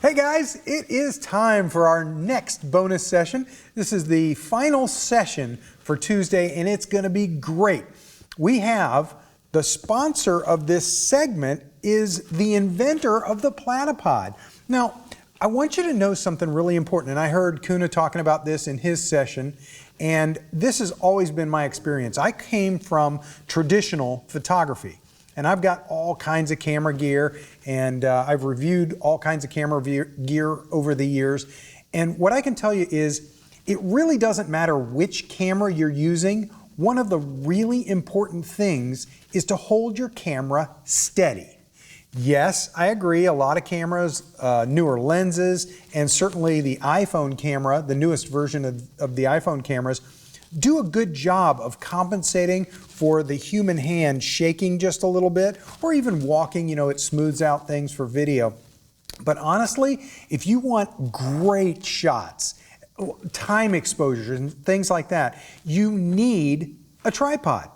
Hey guys, it is time for our next bonus session. This is the final session for Tuesday, and it's going to be great. We have the sponsor of this segment is the inventor of the platypod. Now, I want you to know something really important, and I heard Kuna talking about this in his session, and this has always been my experience. I came from traditional photography. And I've got all kinds of camera gear, and I've reviewed all kinds of camera gear over the years. And what I can tell you is it really doesn't matter which camera you're using. One of the really important things is to hold your camera steady. Yes, I agree, a lot of cameras, newer lenses, and certainly the iPhone camera, the newest version of the iPhone cameras, do a good job of compensating for the human hand shaking just a little bit, or even walking, it smooths out things for video. But honestly, if you want great shots, time exposures and things like that, you need a tripod.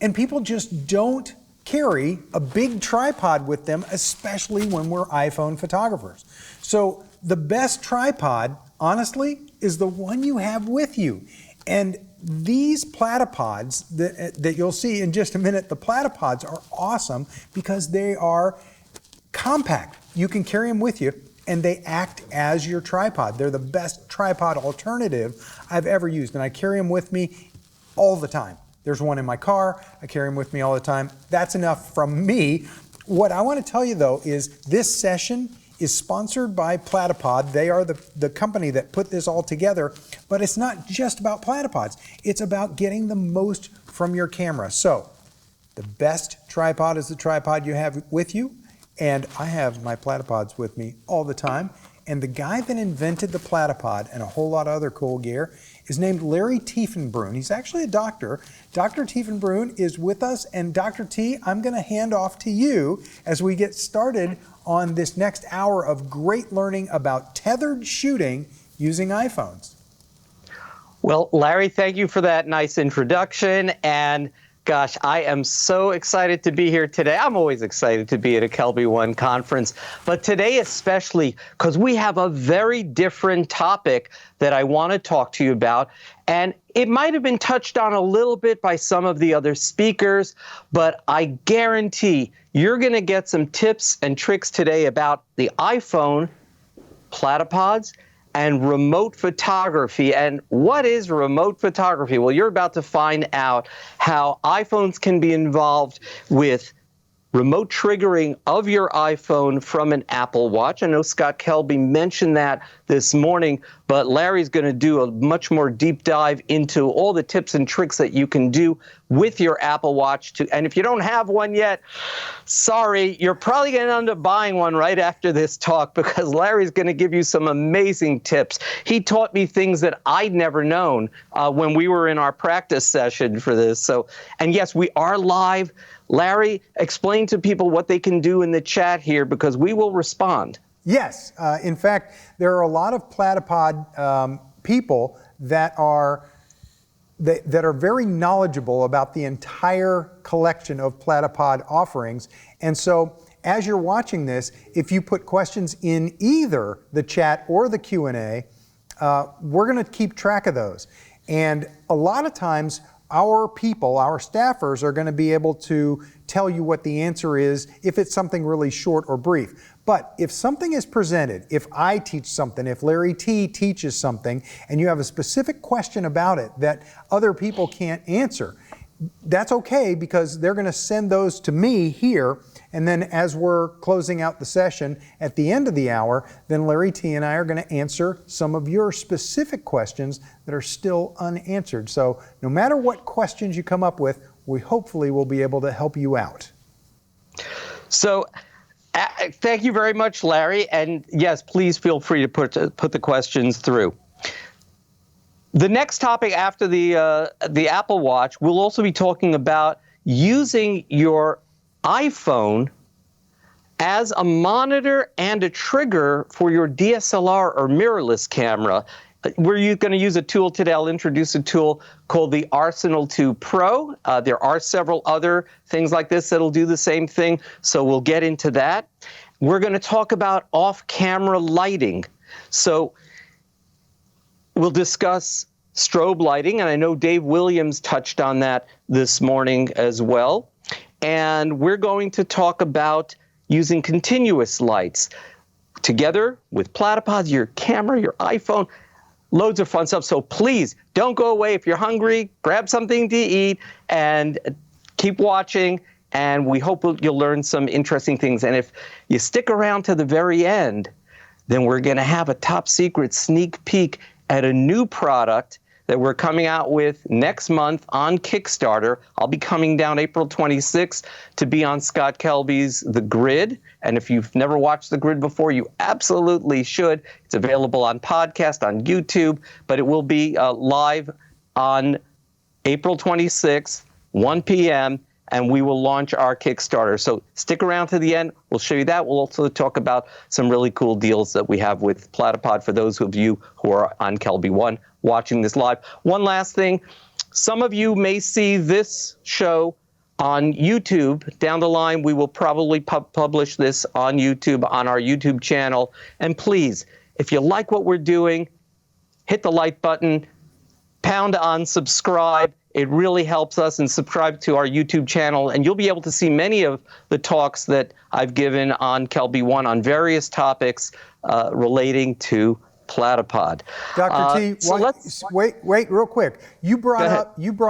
And people just don't carry a big tripod with them, especially when we're iPhone photographers. So the best tripod, honestly, is the one you have with you. And these platypods that you'll see in just a minute, the platypods are awesome because they are compact. You can carry them with you and they act as your tripod. They're the best tripod alternative I've ever used, and I carry them with me all the time. There's one in my car, I carry them with me all the time. That's enough from me. What I want to tell you though is this session is sponsored by Platypod. They are the company that put this all together, but it's not just about platypods. It's about getting the most from your camera. So the best tripod is the tripod you have with you, and I have my platypods with me all the time. And the guy that invented the platypod and a whole lot of other cool gear is named Larry Tiefenbrun. He's actually a doctor. Dr. Tiefenbrun is with us, and Dr. T, I'm going to hand off to you as we get started on this next hour of great learning about tethered shooting using iPhones. Well, Larry, thank you for that nice introduction. And gosh, I am so excited to be here today. I'm always excited to be at a Kelby One conference, but today especially because we have a very different topic that I want to talk to you about. And it might have been touched on a little bit by some of the other speakers, but I guarantee you're going to get some tips and tricks today about the iPhone, platypods, and remote photography. And what is remote photography? Well, you're about to find out how iPhones can be involved with remote triggering of your iPhone from an Apple Watch. I know Scott Kelby mentioned that this morning, but Larry's going to do a much more deep dive into all the tips and tricks that you can do with your Apple Watch. And if you don't have one yet, sorry, you're probably going to end up buying one right after this talk because Larry's going to give you some amazing tips. He taught me things that I'd never known when we were in our practice session for this. So, and yes, we are live. Larry, explain to people what they can do in the chat here because we will respond. Yes. In fact, there are a lot of platypod people that are very knowledgeable about the entire collection of platypod offerings. And so as you're watching this, if you put questions in either the chat or the Q&A, we're going to keep track of those. And a lot of times, our people, our staffers, are going to be able to tell you what the answer is if it's something really short or brief. But if something is presented, if I teach something, if Larry T teaches something, and you have a specific question about it that other people can't answer, that's okay because they're going to send those to me here. And then as we're closing out the session at the end of the hour, then Larry T and I are going to answer some of your specific questions that are still unanswered. So no matter what questions you come up with, we hopefully will be able to help you out. So thank you very much, Larry. And yes, please feel free to put the questions through. The next topic after the Apple Watch, we'll also be talking about using your iPhone as a monitor and a trigger for your DSLR or mirrorless camera. We're going to use a tool today. I'll introduce a tool called the Arsenal 2 Pro. There are several other things like this that'll do the same thing, so we'll get into that. we're going to talk about off-camera lighting. So we'll discuss strobe lighting, and I know Dave Williams touched on that this morning as well. And we're going to talk about using continuous lights together with Platypod, your camera, your iPhone, loads of fun stuff. So please don't go away. If you're hungry, grab something to eat and keep watching. And we hope you'll learn some interesting things. And if you stick around to the very end, then we're going to have a top secret sneak peek at a new product that we're coming out with next month on Kickstarter. I'll be coming down April 26th to be on Scott Kelby's The Grid. And if you've never watched The Grid before, you absolutely should. It's available on podcast, on YouTube, but it will be live on April 26th, 1 p.m., and we will launch our Kickstarter. So stick around to the end. We'll show you that. We'll also talk about some really cool deals that we have with Platypod for those of you who are on Kelby One watching this live. One last thing. Some of you may see this show on YouTube. Down the line, we will probably publish this on YouTube, on our YouTube channel. And please, if you like what we're doing, hit the like button, pound on subscribe. It really helps us, and subscribe to our YouTube channel, and you'll be able to see many of the talks that I've given on Kelby One on various topics relating to Platypod. Dr. T, So wait real quick. You brought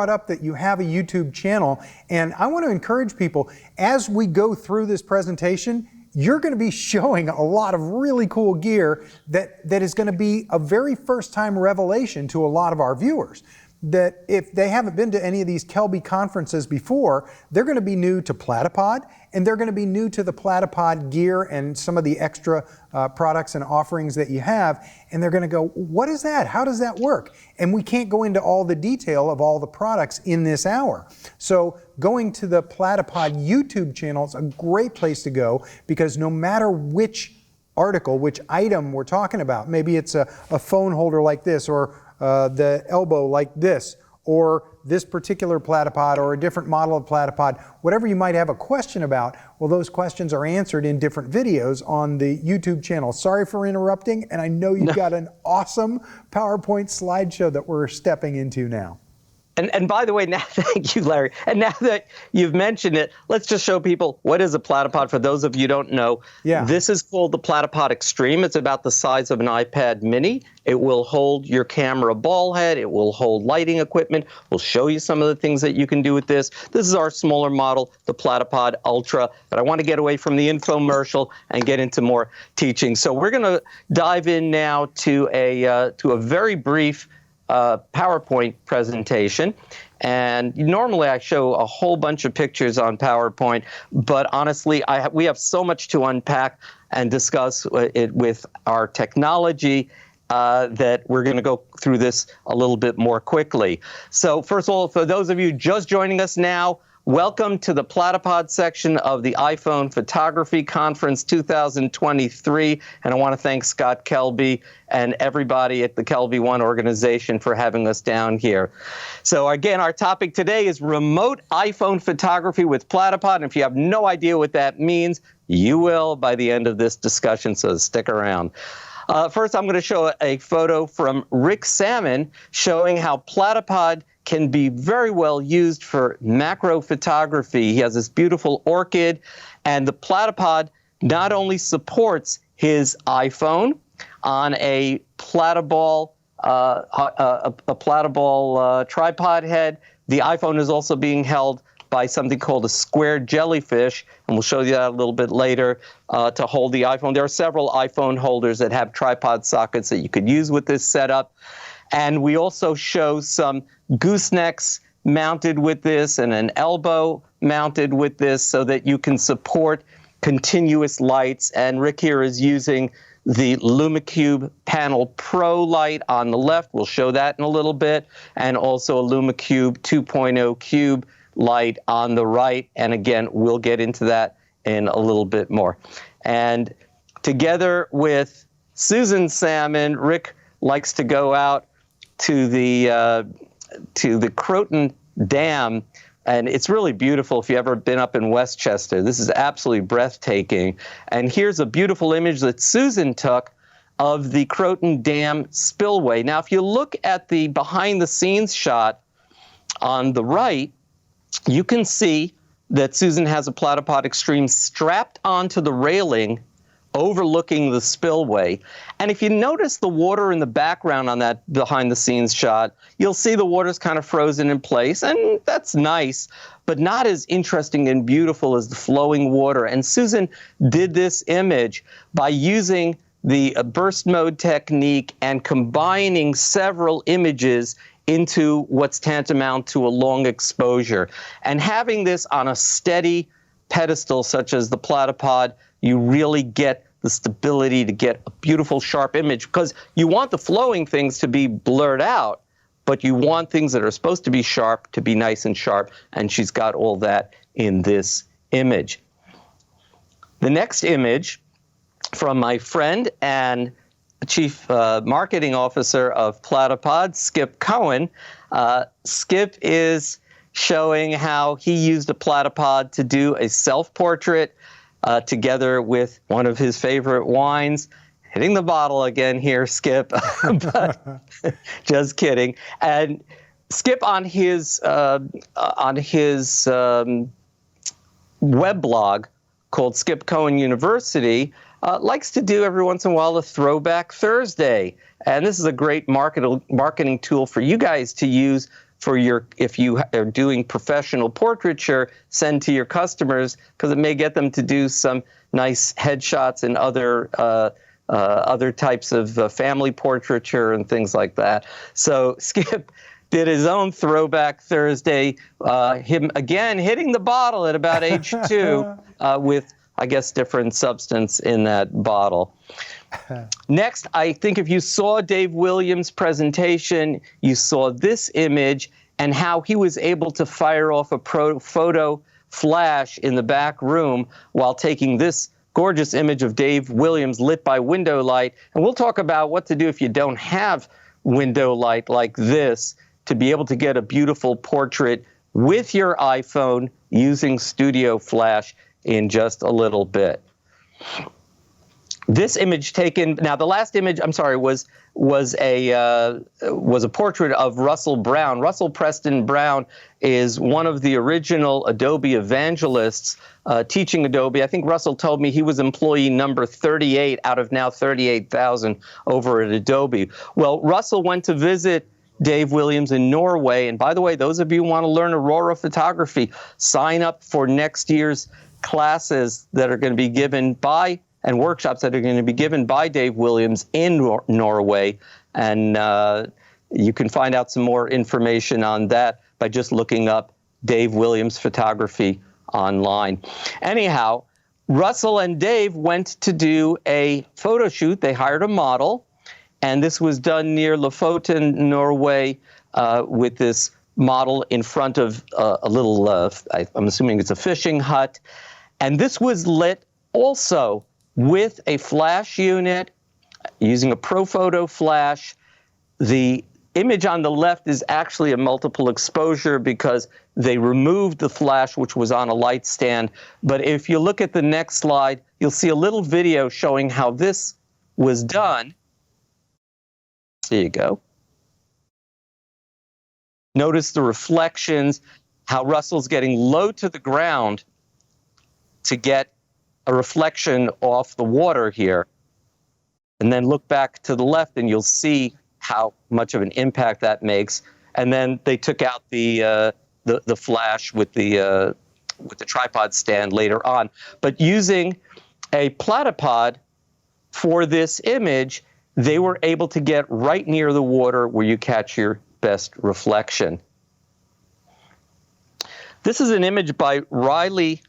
up that you have a YouTube channel, and I want to encourage people, as we go through this presentation, you're going to be showing a lot of really cool gear that is going to be a very first time revelation to a lot of our viewers. That if they haven't been to any of these Kelby conferences before, they're going to be new to Platypod, and they're going to be new to the Platypod gear and some of the extra products and offerings that you have, and they're going to go, what is that? How does that work? And we can't go into all the detail of all the products in this hour. So going to the Platypod YouTube channel is a great place to go, because no matter which article, which item we're talking about, maybe it's a phone holder like this, or the elbow like this, or this particular Platypod, or a different model of Platypod, whatever you might have a question about, well, those questions are answered in different videos on the YouTube channel. Sorry for interrupting, and I know you've got an awesome PowerPoint slideshow that we're stepping into now. And by the way, now, thank you, Larry. And now that you've mentioned it, let's just show people what is a Platypod for those of you who don't know. Yeah. This is called the Platypod Extreme. It's about the size of an iPad mini. It will hold your camera ball head. It will hold lighting equipment. We'll show you some of the things that you can do with this. This is our smaller model, the Platypod Ultra. But I want to get away from the infomercial and get into more teaching. So we're going to dive in now to a very brief PowerPoint presentation. And normally I show a whole bunch of pictures on PowerPoint, but honestly, we have so much to unpack and discuss it with our technology that we're going to go through this a little bit more quickly. So first of all, for those of you just joining us now, welcome to the Platypod section of the iPhone Photography Conference 2023, and I want to thank Scott Kelby and everybody at the Kelby One organization for having us down here. So again, our topic today is remote iPhone photography with Platypod, and if you have no idea what that means, you will by the end of this discussion, so stick around. First, I'm going to show a photo from Rick Salmon showing how Platypod can be very well used for macro photography. He has this beautiful orchid, and the Platypod not only supports his iPhone on a Platyball tripod head. The iPhone is also being held by something called a square jellyfish, and we'll show you that a little bit later, to hold the iPhone. There are several iPhone holders that have tripod sockets that you could use with this setup. And we also show some goosenecks mounted with this and an elbow mounted with this so that you can support continuous lights. And Rick here is using the LumaCube Panel Pro light on the left. We'll show that in a little bit. And also a LumaCube 2.0 Cube light on the right. And again, we'll get into that in a little bit more. And together with Susan Salmon, Rick likes to go out to the Croton Dam And it's really beautiful if you've ever been up in Westchester. This is absolutely breathtaking. And here's a beautiful image that Susan took of the Croton Dam spillway. Now, if you look at the behind-the-scenes shot on the right, you can see that Susan has a Platypod Extreme strapped onto the railing overlooking the spillway. And if you notice the water in the background on that behind-the-scenes shot, you'll see the water's kind of frozen in place, and that's nice, but not as interesting and beautiful as the flowing water. And Susan did this image by using the burst mode technique and combining several images into what's tantamount to a long exposure. And having this on a steady pedestal such as the Platypod, you really get the stability to get a beautiful, sharp image, because you want the flowing things to be blurred out, but you want things that are supposed to be sharp to be nice and sharp, and she's got all that in this image. The next image from my friend and Chief Marketing Officer of Platypod, Skip Cohen. Skip is showing how he used a Platypod to do a self-portrait together with one of his favorite wines. Hitting the bottle again here, Skip, but just kidding. And Skip on his web blog called Skip Cohen University likes to do every once in a while a Throwback Thursday. And this is a great marketing tool for you guys to use for if you are doing professional portraiture, send to your customers, because it may get them to do some nice headshots and other types of family portraiture and things like that. So Skip did his own Throwback Thursday, him again hitting the bottle at about age 2 with, I guess, different substance in that bottle. Next, I think if you saw Dave Williams' presentation, you saw this image and how he was able to fire off a photo flash in the back room while taking this gorgeous image of Dave Williams lit by window light. And we'll talk about what to do if you don't have window light like this to be able to get a beautiful portrait with your iPhone using Studio Flash in just a little bit. This image taken, now the last image, I'm sorry, was a portrait of Russell Brown. Russell Preston Brown is one of the original Adobe evangelists teaching Adobe. I think Russell told me he was employee number 38 out of now 38,000 over at Adobe. Well, Russell went to visit Dave Williams in Norway. And by the way, those of you who want to learn Aurora photography, sign up for next year's classes that are going to be given by and workshops that are going to be given by Dave Williams in Norway. And you can find out some more information on that by just looking up Dave Williams photography online. Anyhow, Russell and Dave went to do a photo shoot. They hired a model, and this was done near Lofoten, Norway, with this model in front of a little, I'm assuming it's a fishing hut. And this was lit also with a flash unit using a ProPhoto flash. The image on the left is actually a multiple exposure because they removed the flash, which was on a light stand. But if you look at the next slide, you'll see a little video showing how this was done. There you go. Notice the reflections, how Russell's getting low to the ground to get a reflection off the water here. And then look back to the left and you'll see how much of an impact that makes. And then they took out the flash with the tripod stand later on. But using a Platypod for this image, they were able to get right near the water where you catch your best reflection. This is an image by Riley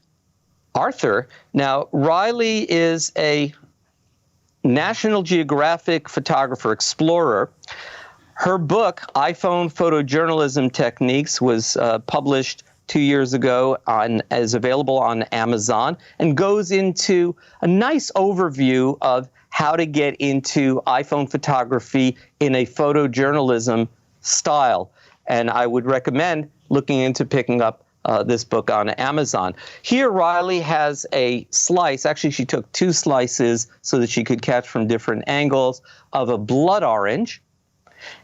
Arthur. Now, Riley is a National Geographic photographer, explorer. Her book, iPhone Photojournalism Techniques, was published 2 years ago and is available on Amazon, and goes into a nice overview of how to get into iPhone photography in a photojournalism style. And I would recommend looking into picking up this book on Amazon. Here, Riley has a slice. Actually, she took 2 slices so that she could catch from different angles of a blood orange.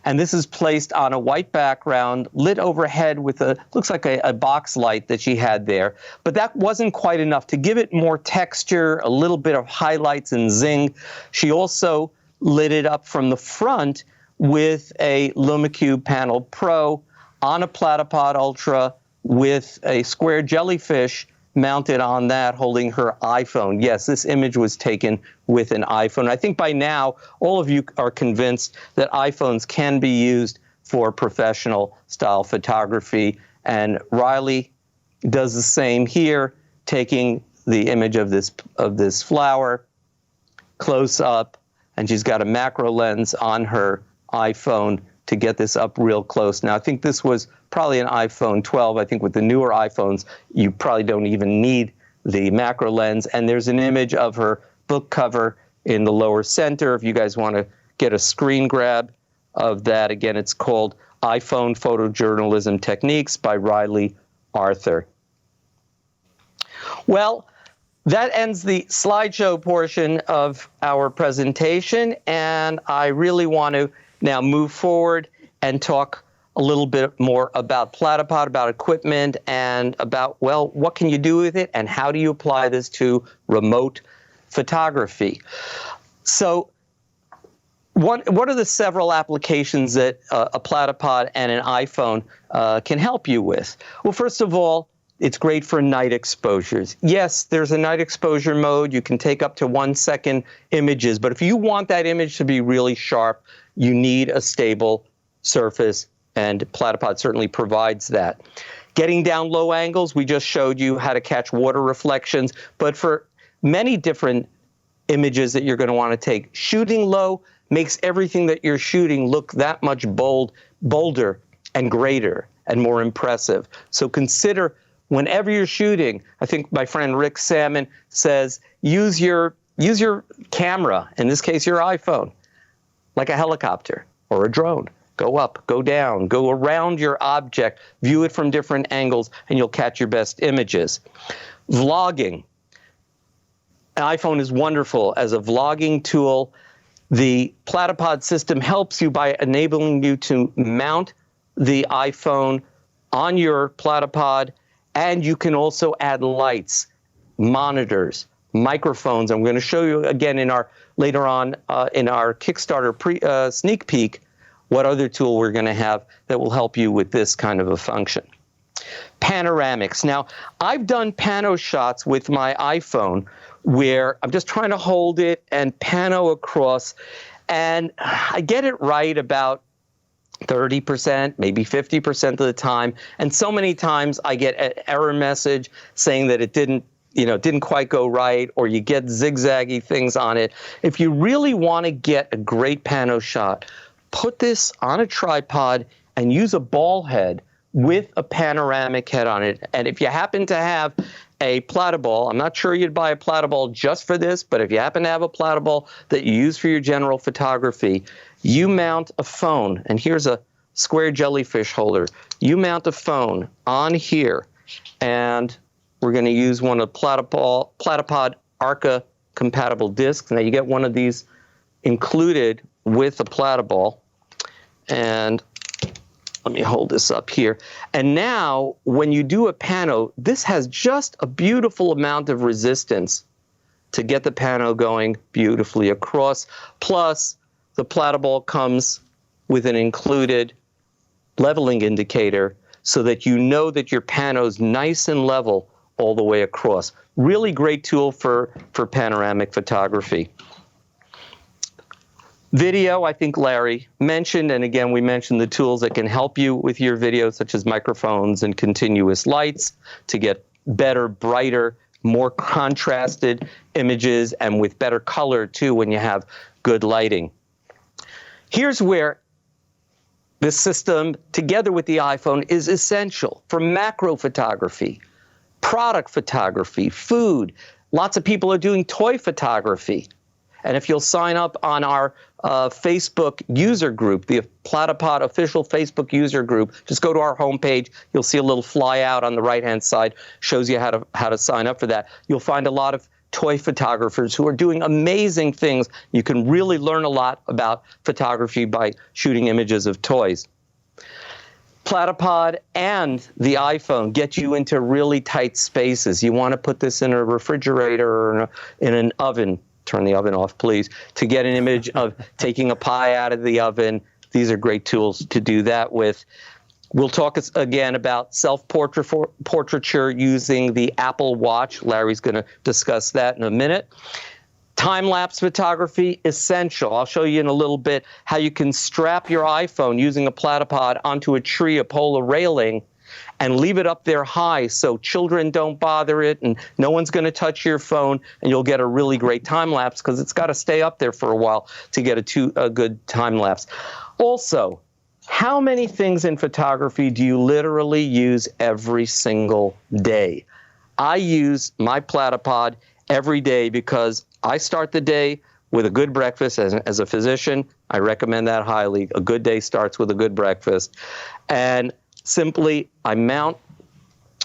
And this is placed on a white background, lit overhead with looks like a box light that she had there. But that wasn't quite enough. To give it more texture, a little bit of highlights and zing, she also lit it up from the front with a Lumicube Panel Pro on a Platypod Ultra with a square jellyfish mounted on that, holding her iPhone. Yes, this image was taken with an iPhone. I think by now, all of you are convinced that iPhones can be used for professional style photography. And Riley does the same here, taking the image of this flower close up, and she's got a macro lens on her iPhone to get this up real close. Now, I think this was probably an iPhone 12. I think with the newer iPhones, you probably don't even need the macro lens. And there's an image of her book cover in the lower center. If you guys want to get a screen grab of that, again, it's called iPhone Photojournalism Techniques by Riley Arthur. Well, that ends the slideshow portion of our presentation, and I really want to now move forward and talk a little bit more about Platypod, about equipment, and about, well, what can you do with it, and how do you apply this to remote photography? So what are the several applications that a Platypod and an iPhone can help you with? Well, first of all, it's great for night exposures. Yes, there's a night exposure mode. You can take up to 1 second images, but if you want that image to be really sharp, you need a stable surface, and Platypod certainly provides that. Getting down low angles, we just showed you how to catch water reflections, but for many different images that you're going to want to take, shooting low makes everything that you're shooting look that much bolder and greater and more impressive. So consider, whenever you're shooting, I think my friend Rick Salmon says, use your camera, in this case your iPhone, like a helicopter or a drone. Go up, go down, go around your object, view it from different angles, and you'll catch your best images. Vlogging. An iPhone is wonderful as a vlogging tool. The Platypod system helps you by enabling you to mount the iPhone on your Platypod, and you can also add lights, monitors, microphones. I'm going to show you again later on in our Kickstarter sneak peek what other tool we're going to have that will help you with this kind of a function. Panoramics. Now, I've done pano shots with my iPhone where I'm just trying to hold it and pano across, and I get it right about 30%, maybe 50% of the time. And so many times I get an error message saying that it didn't quite go right, or you get zigzaggy things on it. If you really want to get a great pano shot, put this on a tripod and use a ball head with a panoramic head on it. And if you happen to have a Platyball, I'm not sure you'd buy a Platyball just for this, but if you happen to have a Platyball that you use for your general photography, you mount a phone, and here's a square jellyfish holder. You mount a phone on here, and we're going to use one of Platypod Arca compatible discs. Now you get one of these included with a Platyball, and let me hold this up here. And now when you do a pano, this has just a beautiful amount of resistance to get the pano going beautifully across. Plus, the Platyball comes with an included leveling indicator so that you know that your pano's nice and level all the way across. Really great tool for panoramic photography. Video, I think Larry mentioned, and again, we mentioned the tools that can help you with your video, such as microphones and continuous lights to get better, brighter, more contrasted images, and with better color too when you have good lighting. Here's where this system, together with the iPhone, is essential for macro photography, product photography, food. Lots of people are doing toy photography. And if you'll sign up on our Facebook user group, the Platypod official Facebook user group, just go to our homepage. You'll see a little fly out on the right-hand side, shows you how to sign up for that. You'll find a lot of toy photographers who are doing amazing things. You can really learn a lot about photography by shooting images of toys. Platypod and the iPhone get you into really tight spaces. You want to put this in a refrigerator or in an oven. Turn the oven off, please, to get an image of taking a pie out of the oven. These are great tools to do that with. We'll talk again about self-portraiture using the Apple Watch. Larry's going to discuss that in a minute. Time-lapse photography, essential. I'll show you in a little bit how you can strap your iPhone using a Platypod onto a tree, a pole, a railing, and leave it up there high so children don't bother it and no one's going to touch your phone, and you'll get a really great time-lapse because it's got to stay up there for a while to get a good time-lapse. Also, how many things in photography do you literally use every single day? I use my Platypod every day because I start the day with a good breakfast. As a physician, I recommend that highly. A good day starts with a good breakfast. And simply, I mount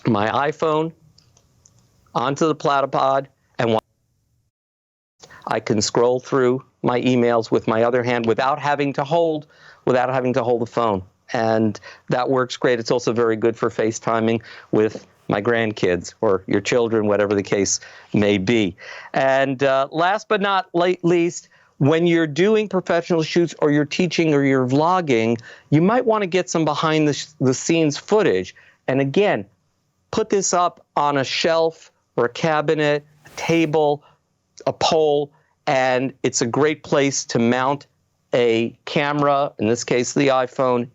my iPhone onto the Platypod, and I can scroll through my emails with my other hand without having to hold the phone. And that works great. It's also very good for FaceTiming with my grandkids or your children, whatever the case may be. And last but not least, when you're doing professional shoots or you're teaching or you're vlogging, you might want to get some behind the scenes footage. And again, put this up on a shelf or a cabinet, a table, a pole, and it's a great place to mount a camera, in this case the iPhone,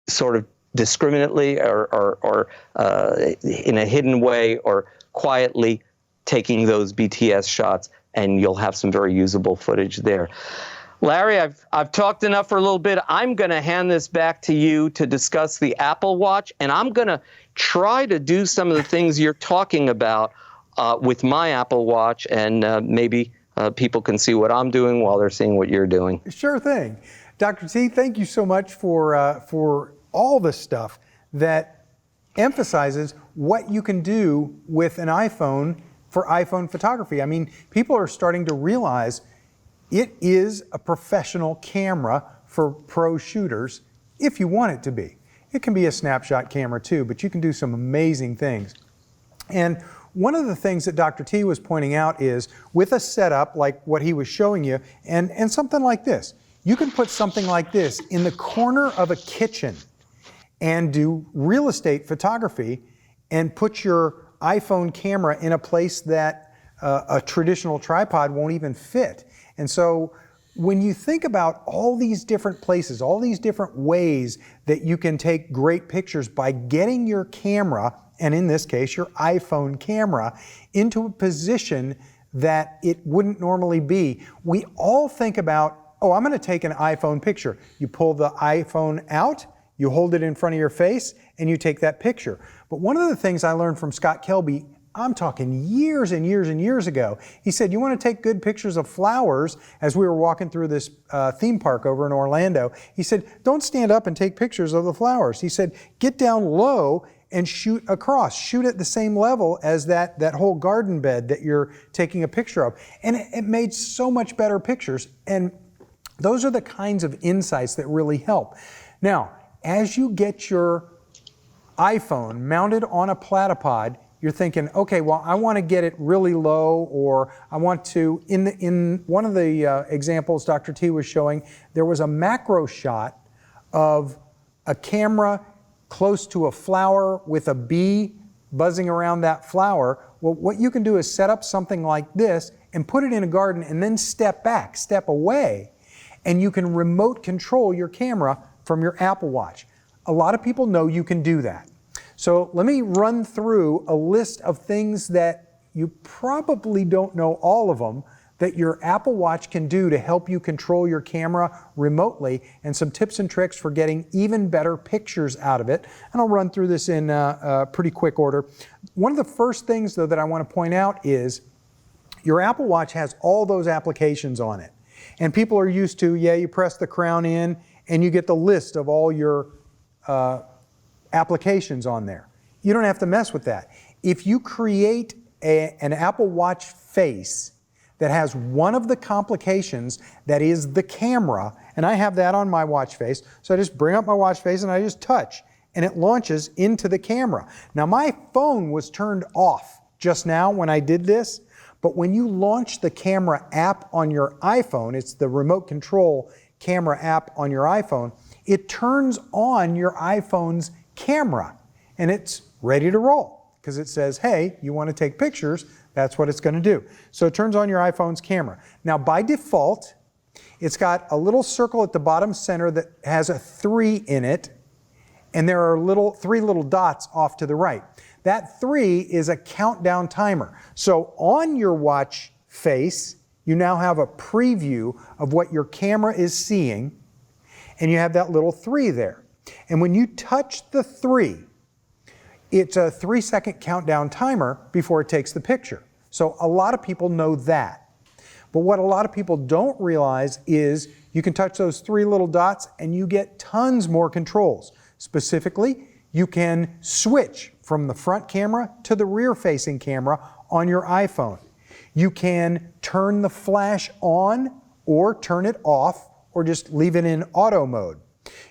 sort of discriminately or in a hidden way or quietly taking those BTS shots, and you'll have some very usable footage there. Larry, I've talked enough for a little bit. I'm going to hand this back to you to discuss the Apple Watch, and I'm going to try to do some of the things you're talking about with my Apple Watch, and maybe people can see what I'm doing while they're seeing what you're doing. Sure thing. Dr. T, thank you so much for all the stuff that emphasizes what you can do with an iPhone for iPhone photography. I mean, people are starting to realize it is a professional camera for pro shooters if you want it to be. It can be a snapshot camera too, but you can do some amazing things. And one of the things that Dr. T was pointing out is with a setup like what he was showing you and something like this, you can put something like this in the corner of a kitchen and do real estate photography and put your iPhone camera in a place that a traditional tripod won't even fit. And so when you think about all these different places, all these different ways that you can take great pictures by getting your camera, and in this case, your iPhone camera, into a position that it wouldn't normally be. We all think about, oh, I'm going to take an iPhone picture. You pull the iPhone out, you hold it in front of your face, and you take that picture. But one of the things I learned from Scott Kelby, I'm talking years and years and years ago, he said, you want to take good pictures of flowers, as we were walking through this theme park over in Orlando, he said, don't stand up and take pictures of the flowers. He said, get down low and shoot across. Shoot at the same level as that whole garden bed that you're taking a picture of. And it made so much better pictures. And those are the kinds of insights that really help. Now, as you get your iPhone mounted on a Platypod, you're thinking, okay, well, I want to get it really low, or I want to, in one of the examples Dr. T was showing, there was a macro shot of a camera close to a flower with a bee buzzing around that flower. Well, what you can do is set up something like this and put it in a garden and then step back, step away, and you can remote control your camera from your Apple Watch. A lot of people know you can do that. So let me run through a list of things that you probably don't know all of them that your Apple Watch can do to help you control your camera remotely, and some tips and tricks for getting even better pictures out of it. And I'll run through this in pretty quick order. One of the first things though that I want to point out is Your Apple Watch has all those applications on it. And people are used to, you press the crown in and you get the list of all your applications on there. You don't have to mess with that. If you create an Apple Watch face that has one of the complications that is the camera, and I have that on my watch face, so I just bring up my watch face and I just touch, and it launches into the camera. Now my phone was turned off just now when I did this, but when you launch the camera app on your iPhone, it's the remote control camera app on your iPhone, it turns on your iPhone's camera and it's ready to roll because it says, hey, you want to take pictures, that's what it's going to do. So it turns on your iPhone's camera. Now by default, it's got a little circle at the bottom center that has a 3 in it, and there are 3 little dots off to the right. That 3 is a countdown timer. So on your watch face, you now have a preview of what your camera is seeing, and you have that little 3 there. And when you touch the 3, it's a 3-second countdown timer before it takes the picture. So a lot of people know that. But what a lot of people don't realize is you can touch those 3 little dots and you get tons more controls. Specifically, you can switch from the front camera to the rear-facing camera on your iPhone. You can turn the flash on or turn it off or just leave it in auto mode.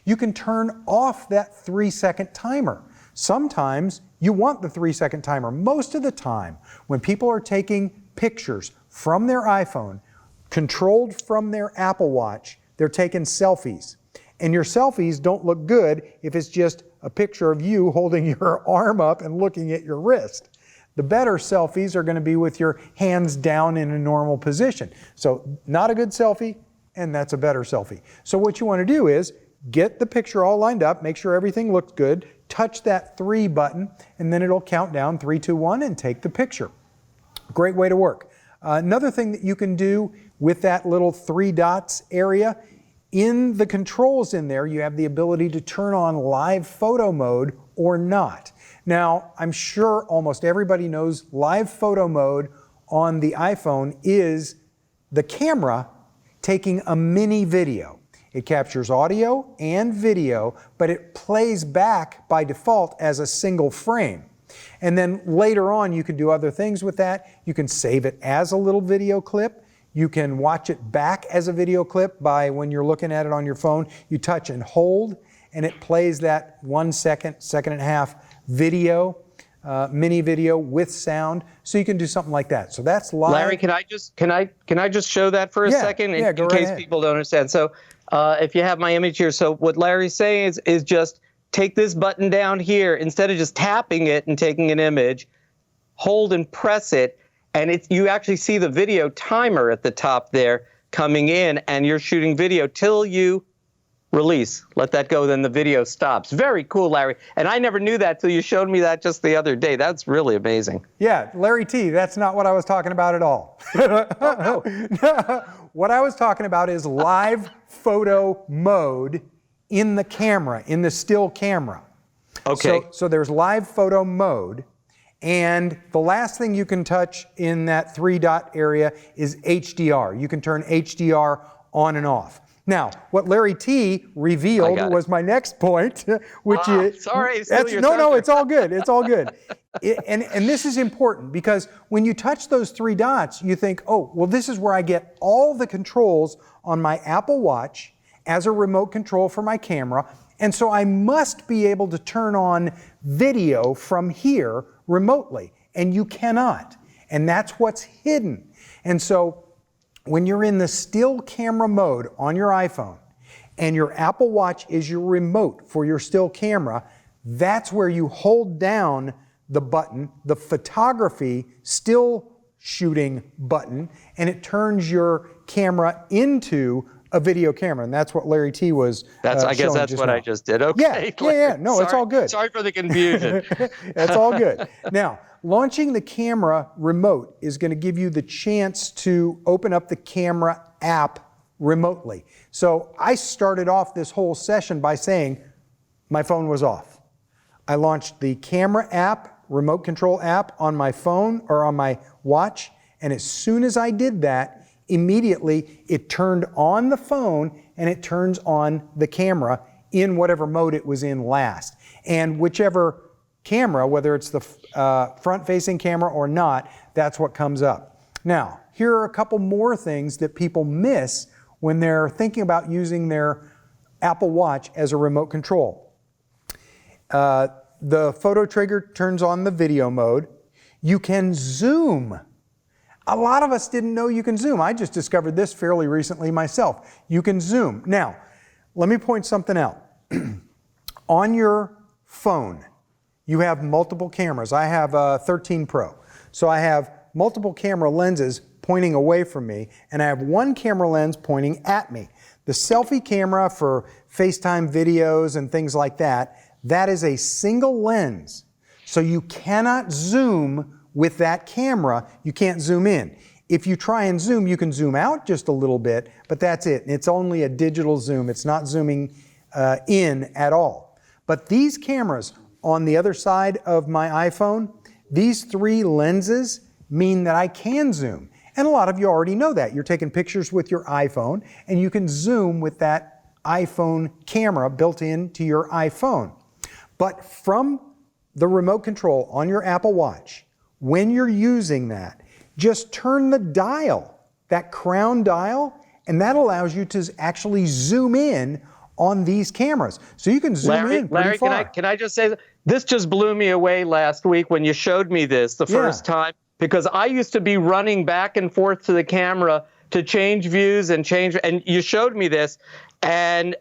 You can turn off that 3-second timer. Sometimes you want the 3-second timer. Most of the time, when people are taking pictures from their iPhone, controlled from their Apple Watch, they're taking selfies. And your selfies don't look good if it's just a picture of you holding your arm up and looking at your wrist. The better selfies are going to be with your hands down in a normal position. So not a good selfie, and that's a better selfie. So what you want to do is get the picture all lined up, make sure everything looks good, touch that 3 button, and then it'll count down 3, 2, 1 and take the picture. Great way to work. Another thing that you can do with that little 3 dots area, in the controls in there, you have the ability to turn on live photo mode or not. Now, I'm sure almost everybody knows live photo mode on the iPhone is the camera taking a mini video. It captures audio and video, but it plays back by default as a single frame. And then later on, you can do other things with that. You can save it as a little video clip. You can watch it back as a video clip by when you're looking at it on your phone. You touch and hold, and it plays that 1 second, 1.5 video, mini video with sound. So you can do something like that. So that's live. Larry, can I just show that for a second in case people don't understand? So if you have my image here, so what Larry's saying is just take this button down here instead of just tapping it and taking an image, hold and press it. And you actually see the video timer at the top there coming in, and you're shooting video till you release. Let that go, then the video stops. Very cool, Larry. And I never knew that till you showed me that just the other day. That's really amazing. Yeah, Larry T, that's not what I was talking about at all. What I was talking about is live photo mode in the camera, in the still camera. Okay. So there's live photo mode. And the last thing you can touch in that 3-dot area is HDR. You can turn HDR on and off. Now, what Larry T revealed was my next point, which is... Sorry. No, it's all good. It's all good. And this is important because when you touch those 3 dots, you think, oh, well, this is where I get all the controls on my Apple Watch as a remote control for my camera. And so I must be able to turn on video from here remotely, and you cannot. And that's what's hidden. And so when you're in the still camera mode on your iPhone and your Apple Watch is your remote for your still camera, that's where you hold down the button, the photography still shooting button, and it turns your camera into a video camera, and that's what Larry T was I guess that's what I just did. Okay. Yeah. No, sorry, it's all good. Sorry for the confusion. That's all good. Now, launching the camera remote is going to give you the chance to open up the camera app remotely. So I started off this whole session by saying my phone was off. I launched the camera app, remote control app on my phone or on my watch, And as soon as I did that, immediately it turned on the phone and it turns on the camera in whatever mode it was in last. And whichever camera, whether it's the front-facing camera or not, that's what comes up. Now, here are a couple more things that people miss when they're thinking about using their Apple Watch as a remote control. The photo trigger turns on the video mode. You can zoom. A lot of us didn't know you can zoom. I just discovered this fairly recently myself. You can zoom. Now, let me point something out. On your phone, you have multiple cameras. I have a 13 Pro. So I have multiple camera lenses pointing away from me, and I have one camera lens pointing at me. The selfie camera for FaceTime videos and things like that, that is a single lens. So you cannot zoom with that camera. You can't zoom in. If you try and zoom, you can zoom out just a little bit, but that's it. It's only a digital zoom. It's not zooming in at all. But these cameras on the other side of my iPhone, these three lenses mean that I can zoom. And a lot of you already know that. You're taking pictures with your iPhone and you can zoom with that iPhone camera built into your iPhone. But from the remote control on your Apple Watch, when you're using that, just turn the dial, that crown dial, and that allows you to actually zoom in on these cameras. So you can zoom in pretty far. Larry, can I just say, this just blew me away last week when you showed me this the first time, because I used to be running back and forth to the camera to change views and you showed me this, and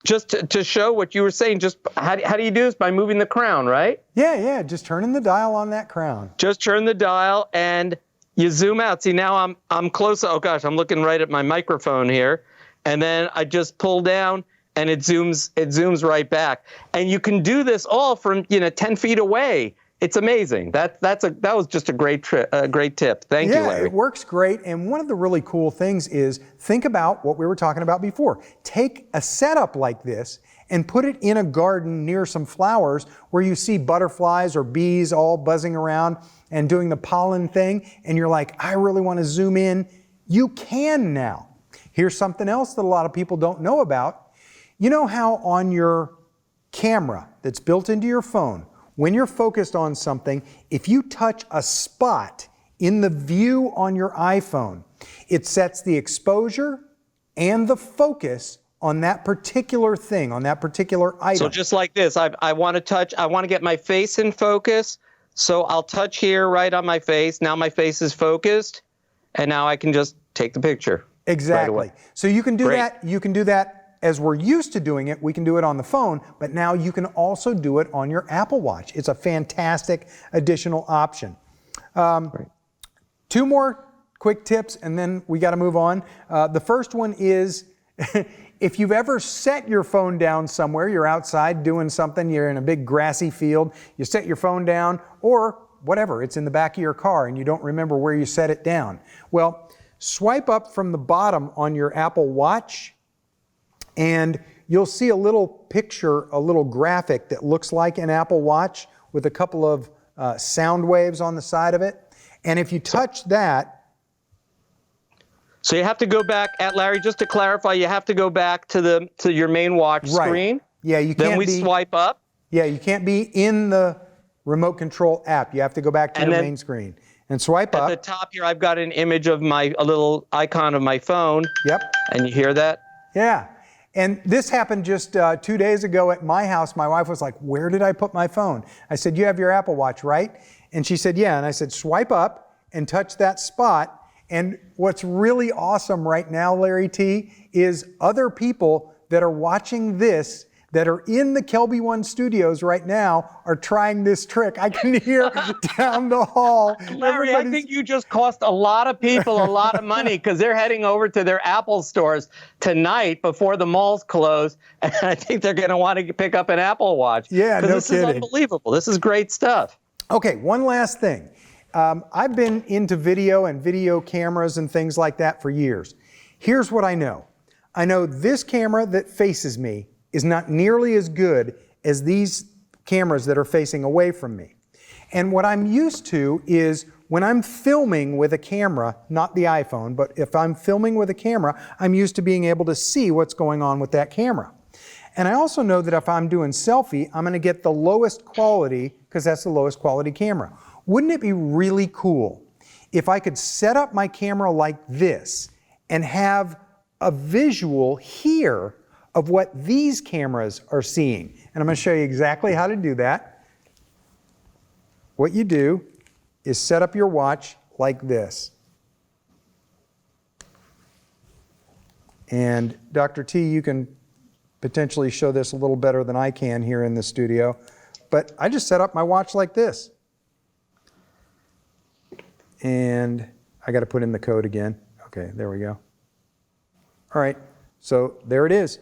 just to show what you were saying, just how do you do this? By moving the crown, right? Yeah, just turning the dial on that crown. Just turn the dial and you zoom out. See, now I'm close. Oh gosh, I'm looking right at my microphone here. And then I just pull down and it zooms right back. And you can do this all from 10 feet away. It's amazing. That was just a great tip. Thank you, Larry. Yeah, it works great. And one of the really cool things is think about what we were talking about before. Take a setup like this and put it in a garden near some flowers where you see butterflies or bees all buzzing around and doing the pollen thing. And you're like, I really want to zoom in. You can now. Here's something else that a lot of people don't know about. You know how on your camera that's built into your phone, when you're focused on something, if you touch a spot in the view on your iPhone, it sets the exposure and the focus on that particular thing, on that particular item. So just like this, I want to get my face in focus. So I'll touch here right on my face. Now my face is focused, and now I can just take the picture. Exactly. Right, so you can do that. You can do that as we're used to doing it. We can do it on the phone, but now you can also do it on your Apple Watch. It's a fantastic additional option. Two more quick tips, and then we got to move on. The first one is if you've ever set your phone down somewhere, you're outside doing something, you're in a big grassy field, you set your phone down, or whatever, it's in the back of your car and you don't remember where you set it down. Well, swipe up from the bottom on your Apple Watch and you'll see a little picture, a little graphic that looks like an Apple Watch with a couple of sound waves on the side of it. And if you touch that... So you have to go back, Larry, just to clarify, you have to go back to your main watch screen. Yeah, you can't Then we swipe up. Yeah, you can't be in the remote control app. You have to go back to your main screen and swipe up. At the top here, I've got an image of a little icon of my phone. Yep. And you hear that? Yeah. And this happened just 2 days ago at my house. My wife was like, where did I put my phone? I said, you have your Apple Watch, right? And she said, yeah. And I said, swipe up and touch that spot. And what's really awesome right now, Larry T., is other people that are watching this, that are in the Kelby One studios right now, are trying this trick. I can hear down the hall. Larry, I think you just cost a lot of people a lot of money because they're heading over to their Apple stores tonight before the malls close. And I think they're going to want to pick up an Apple Watch. Yeah, no this kidding. This is unbelievable. This is great stuff. Okay, one last thing. I've been into video and video cameras and things like that for years. Here's what I know. I know this camera that faces me is not nearly as good as these cameras that are facing away from me. And what I'm used to is when I'm filming with a camera, not the iPhone, but if I'm filming with a camera, I'm used to being able to see what's going on with that camera. And I also know that if I'm doing selfie, I'm going to get the lowest quality because that's the lowest quality camera. Wouldn't it be really cool if I could set up my camera like this and have a visual here of what these cameras are seeing? And I'm going to show you exactly how to do that. What you do is set up your watch like this. And Dr. T, you can potentially show this a little better than I can here in the studio, but I just set up my watch like this. And I got to put in the code again. Okay, there we go. All right, so there it is.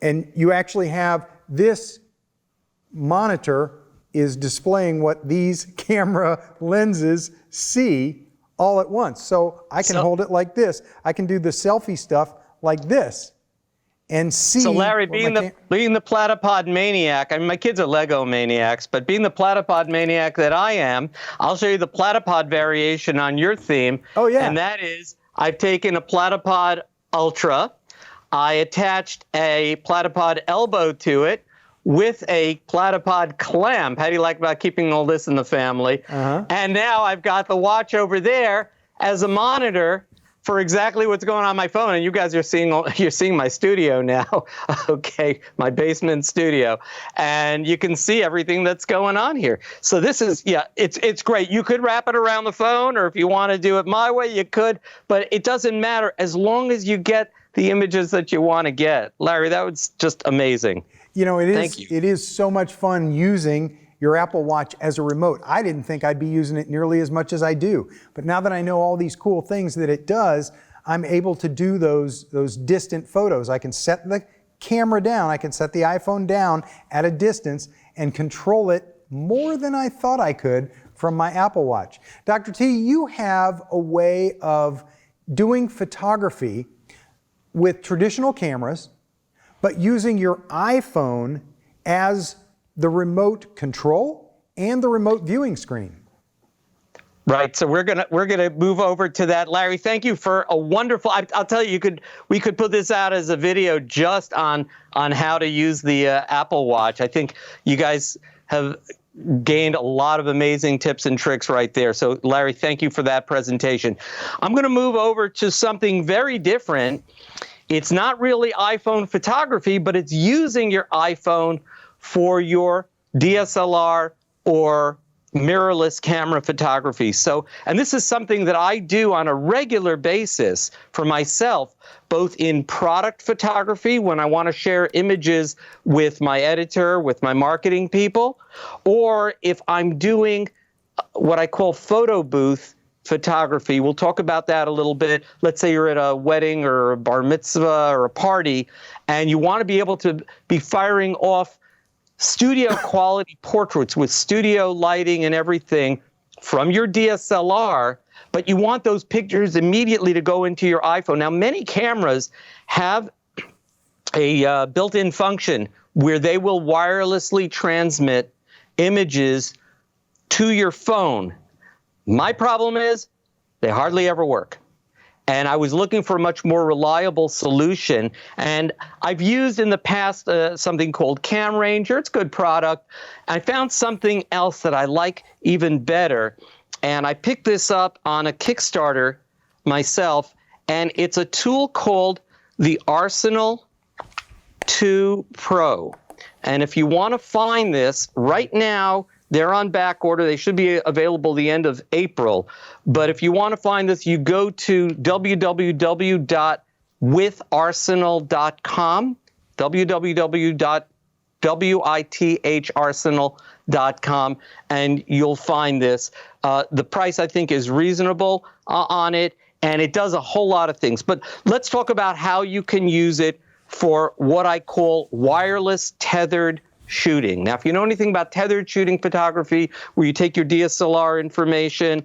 And you actually have this monitor is displaying what these camera lenses see all at once. So I can hold it like this. I can do the selfie stuff like this and see. So Larry, being the platypod maniac, I mean, my kids are Lego maniacs, but being the platypod maniac that I am, I'll show you the platypod variation on your theme. Oh, yeah. And that is, I've taken a Platypod Ultra, I attached a Platypod elbow to it with a Platypod clamp. How do you like about keeping all this in the family? And now I've got the watch over there as a monitor for exactly what's going on my phone. And you guys are you're seeing my studio now, okay, my basement studio. And you can see everything that's going on here. So this is, yeah, it's great. You could wrap it around the phone, or if you want to do it my way, you could, but it doesn't matter as long as you get the images that you want to get. Larry, that was just amazing. You know, Thank you. It is so much fun using your Apple Watch as a remote. I didn't think I'd be using it nearly as much as I do. But now that I know all these cool things that it does, I'm able to do those distant photos. I can set the camera down, I can set the iPhone down at a distance and control it more than I thought I could from my Apple Watch. Dr. T, you have a way of doing photography with traditional cameras, but using your iPhone as the remote control and the remote viewing screen. Right. So we're gonna move over to that. Larry, thank you for a wonderful. I'll tell you, we could put this out as a video just on how to use the Apple Watch. I think you guys have gained a lot of amazing tips and tricks right there. So Larry, thank you for that presentation. I'm going to move over to something very different. It's not really iPhone photography, but it's using your iPhone for your DSLR or mirrorless camera photography. So, and this is something that I do on a regular basis for myself, both in product photography when I want to share images with my editor, with my marketing people, or if I'm doing what I call photo booth photography. We'll talk about that a little bit. Let's say you're at a wedding or a bar mitzvah or a party, and you want to be able to be firing off studio quality portraits with studio lighting and everything from your DSLR, but you want those pictures immediately to go into your iPhone. Now, many cameras have a built-in function where they will wirelessly transmit images to your phone. My problem is they hardly ever work. And I was looking for a much more reliable solution. And I've used in the past something called Cam Ranger. It's a good product. I found something else that I like even better. And I picked this up on a Kickstarter myself. And it's a tool called the Arsenal 2 Pro. And if you want to find this right now, they're on back order. They should be available the end of April. But if you want to find this, you go to www.witharsenal.com, www.witharsenal.com, and you'll find this. The price, I think, is reasonable on it, and it does a whole lot of things. But let's talk about how you can use it for what I call wireless tethered shooting. Now, if you know anything about tethered shooting photography, where you take your DSLR information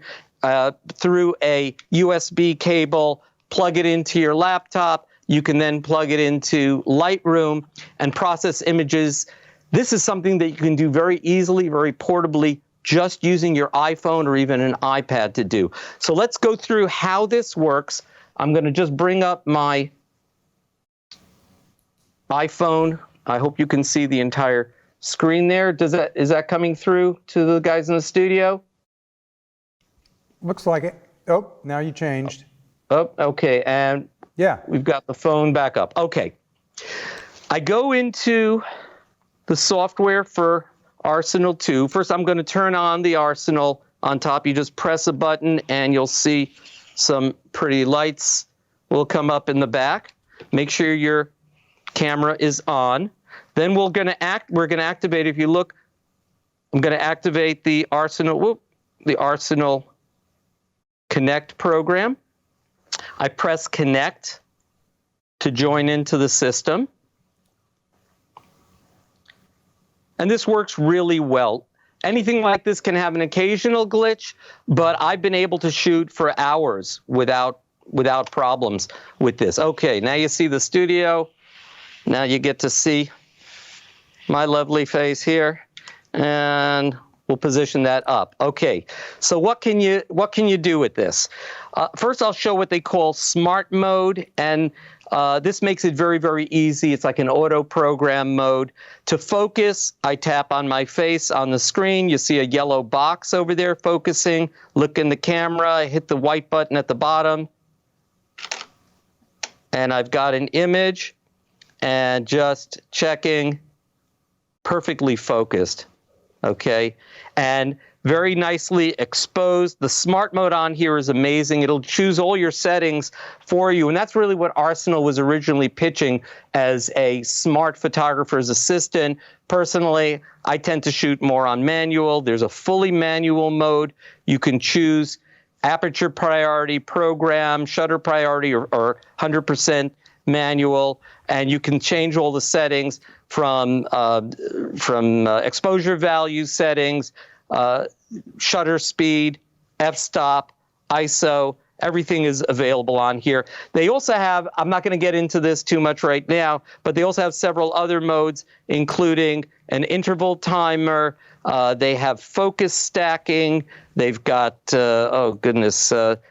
through a USB cable, plug it into your laptop, you can then plug it into Lightroom and process images. This is something that you can do very easily, very portably just using your iPhone or even an iPad to do. So let's go through how this works. I'm going to just bring up my iPhone. I hope you can see the entire screen there. Is that coming through to the guys in the studio? Looks like it. Oh, now you changed. Oh, okay. And yeah, we've got the phone back up. Okay. I go into the software for Arsenal 2. First, I'm going to turn on the Arsenal on top. You just press a button and you'll see some pretty lights will come up in the back. Make sure your camera is on. Then we're going to activate, if you look, I'm going to activate the Arsenal Connect program. I press Connect to join into the system. And this works really well. Anything like this can have an occasional glitch, but I've been able to shoot for hours without problems with this. Okay, now you see the studio. Now you get to see my lovely face here, and we'll position that up. Okay, so what can you do with this? First, I'll show what they call smart mode, and this makes it very, very easy. It's like an auto program mode. To focus, I tap on my face on the screen. You see a yellow box over there focusing. Look in the camera. I hit the white button at the bottom, and I've got an image, and just checking, perfectly focused. Okay, and very nicely exposed. The smart mode on here is amazing. It'll choose all your settings for you, and that's really what Arsenal was originally pitching as a smart photographer's assistant. Personally, I tend to shoot more on manual. There's a fully manual mode. You can choose aperture priority, program, shutter priority, or 100% manual, and you can change all the settings from exposure value settings, shutter speed, f-stop, ISO. Everything is available on here. They also have, I'm not going to get into this too much right now, but they also have several other modes, including an interval timer. They have focus stacking. They've got,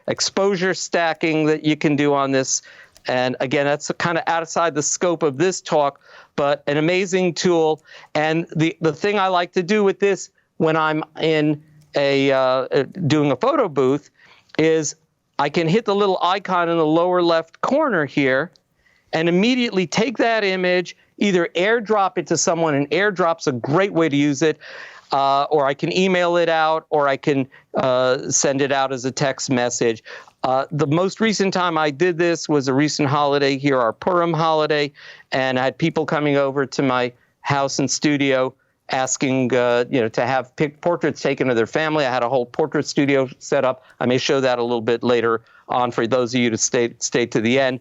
exposure stacking that you can do on this. And again, that's kind of outside the scope of this talk, but an amazing tool. And the thing I like to do with this when I'm in doing a photo booth is I can hit the little icon in the lower left corner here and immediately take that image, either airdrop it to someone, and airdrop's a great way to use it, or I can email it out, or I can send it out as a text message. The most recent time I did this was a recent holiday here, our Purim holiday, and I had people coming over to my house and studio asking, to have portraits taken of their family. I had a whole portrait studio set up. I may show that a little bit later on for those of you to stay to the end.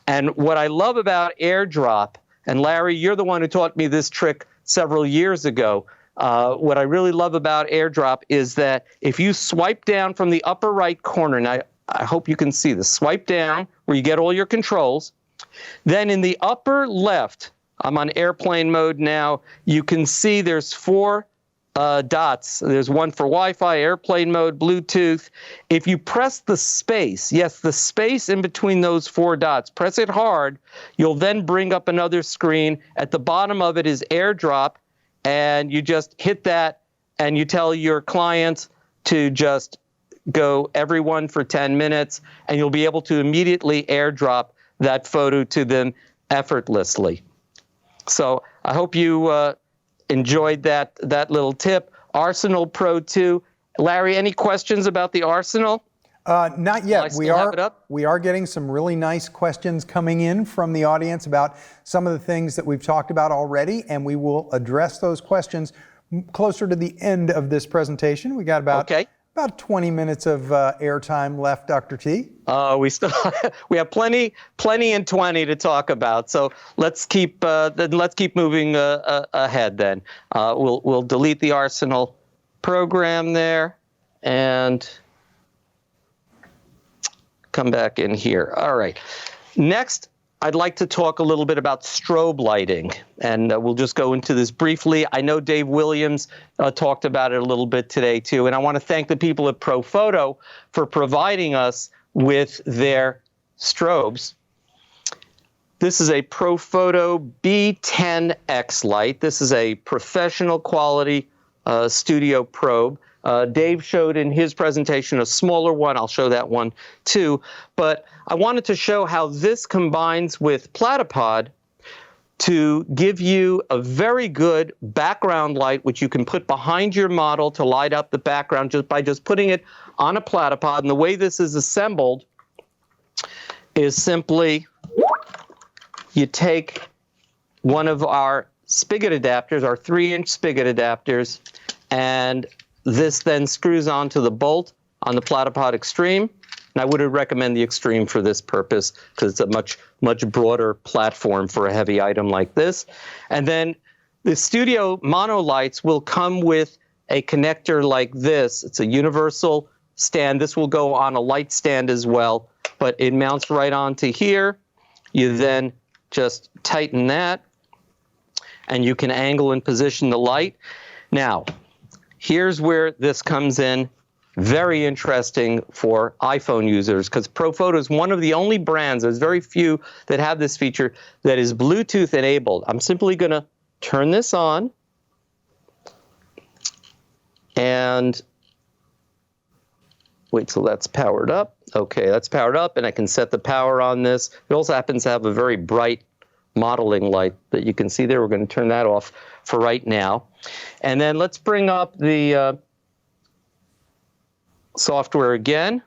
And what I love about AirDrop, and Larry, you're the one who taught me this trick several years ago. What I really love about AirDrop is that if you swipe down from the upper right corner, and I hope you can see this, swipe down where you get all your controls, then in the upper left, I'm on airplane mode now, you can see there's 4 dots. There's one for Wi-Fi, airplane mode, Bluetooth. If you press the space, yes, the space in between those 4 dots, press it hard, you'll then bring up another screen. At the bottom of it is AirDrop, and you just hit that, and you tell your client to just go everyone for 10 minutes, and you'll be able to immediately AirDrop that photo to them effortlessly. So I hope you enjoyed that little tip. Arsenal Pro 2. Larry, any questions about the Arsenal? Not yet. We are getting some really nice questions coming in from the audience about some of the things that we've talked about already, and we will address those questions closer to the end of this presentation. We got about 20 minutes of airtime left, Dr. T. We have plenty in 20 to talk about. So let's keep moving ahead. Then we'll delete the Arsenal program there and come back in here. All right. Next, I'd like to talk a little bit about strobe lighting, and we'll just go into this briefly. I know Dave Williams talked about it a little bit today too, and I want to thank the people at Profoto for providing us with their strobes. This is a Profoto B10X light. This is a professional quality studio probe. Dave showed in his presentation a smaller one. I'll show that one too. But I wanted to show how this combines with Platypod to give you a very good background light, which you can put behind your model to light up the background just by putting it on a Platypod. And the way this is assembled is simply you take one of our spigot adapters, our 3-inch spigot adapters, and this then screws onto the bolt on the Platypod Extreme. And I would recommend the Extreme for this purpose because it's a much, much broader platform for a heavy item like this. And then the studio mono lights will come with a connector like this. It's a universal stand. This will go on a light stand as well, but it mounts right onto here. You then just tighten that, and you can angle and position the light. Now, here's where this comes in very interesting for iPhone users, because Profoto is one of the only brands, there's very few that have this feature, that is Bluetooth enabled. I'm simply going to turn this on, and wait till that's powered up. Okay, that's powered up, and I can set the power on this. It also happens to have a very bright modeling light that you can see there. We're going to turn that off for right now. And then let's bring up the software again.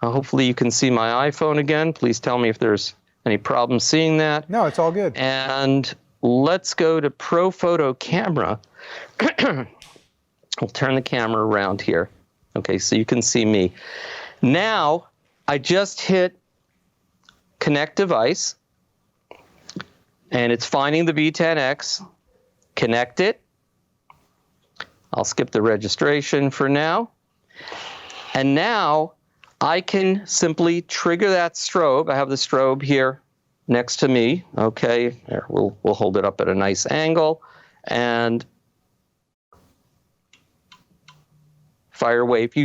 Hopefully you can see my iPhone again. Please tell me if there's any problem seeing that. No, it's all good. And let's go to Profoto Camera. We'll turn the camera around here. Okay, so you can see me. Now, I just hit Connect Device, and it's finding the B10X. Connect it. I'll skip the registration for now. And now I can simply trigger that strobe. I have the strobe here next to me. Okay, there, we'll hold it up at a nice angle and fire away. If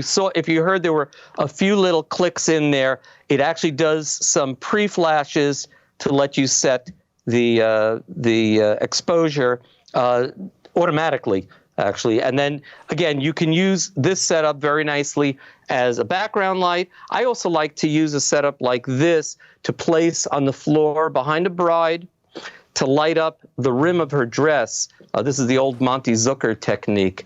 you heard there were a few little clicks in there, it actually does some pre-flashes to let you set the exposure automatically, actually. And then, again, you can use this setup very nicely as a background light. I also like to use a setup like this to place on the floor behind a bride to light up the rim of her dress. This is the old Monty Zucker technique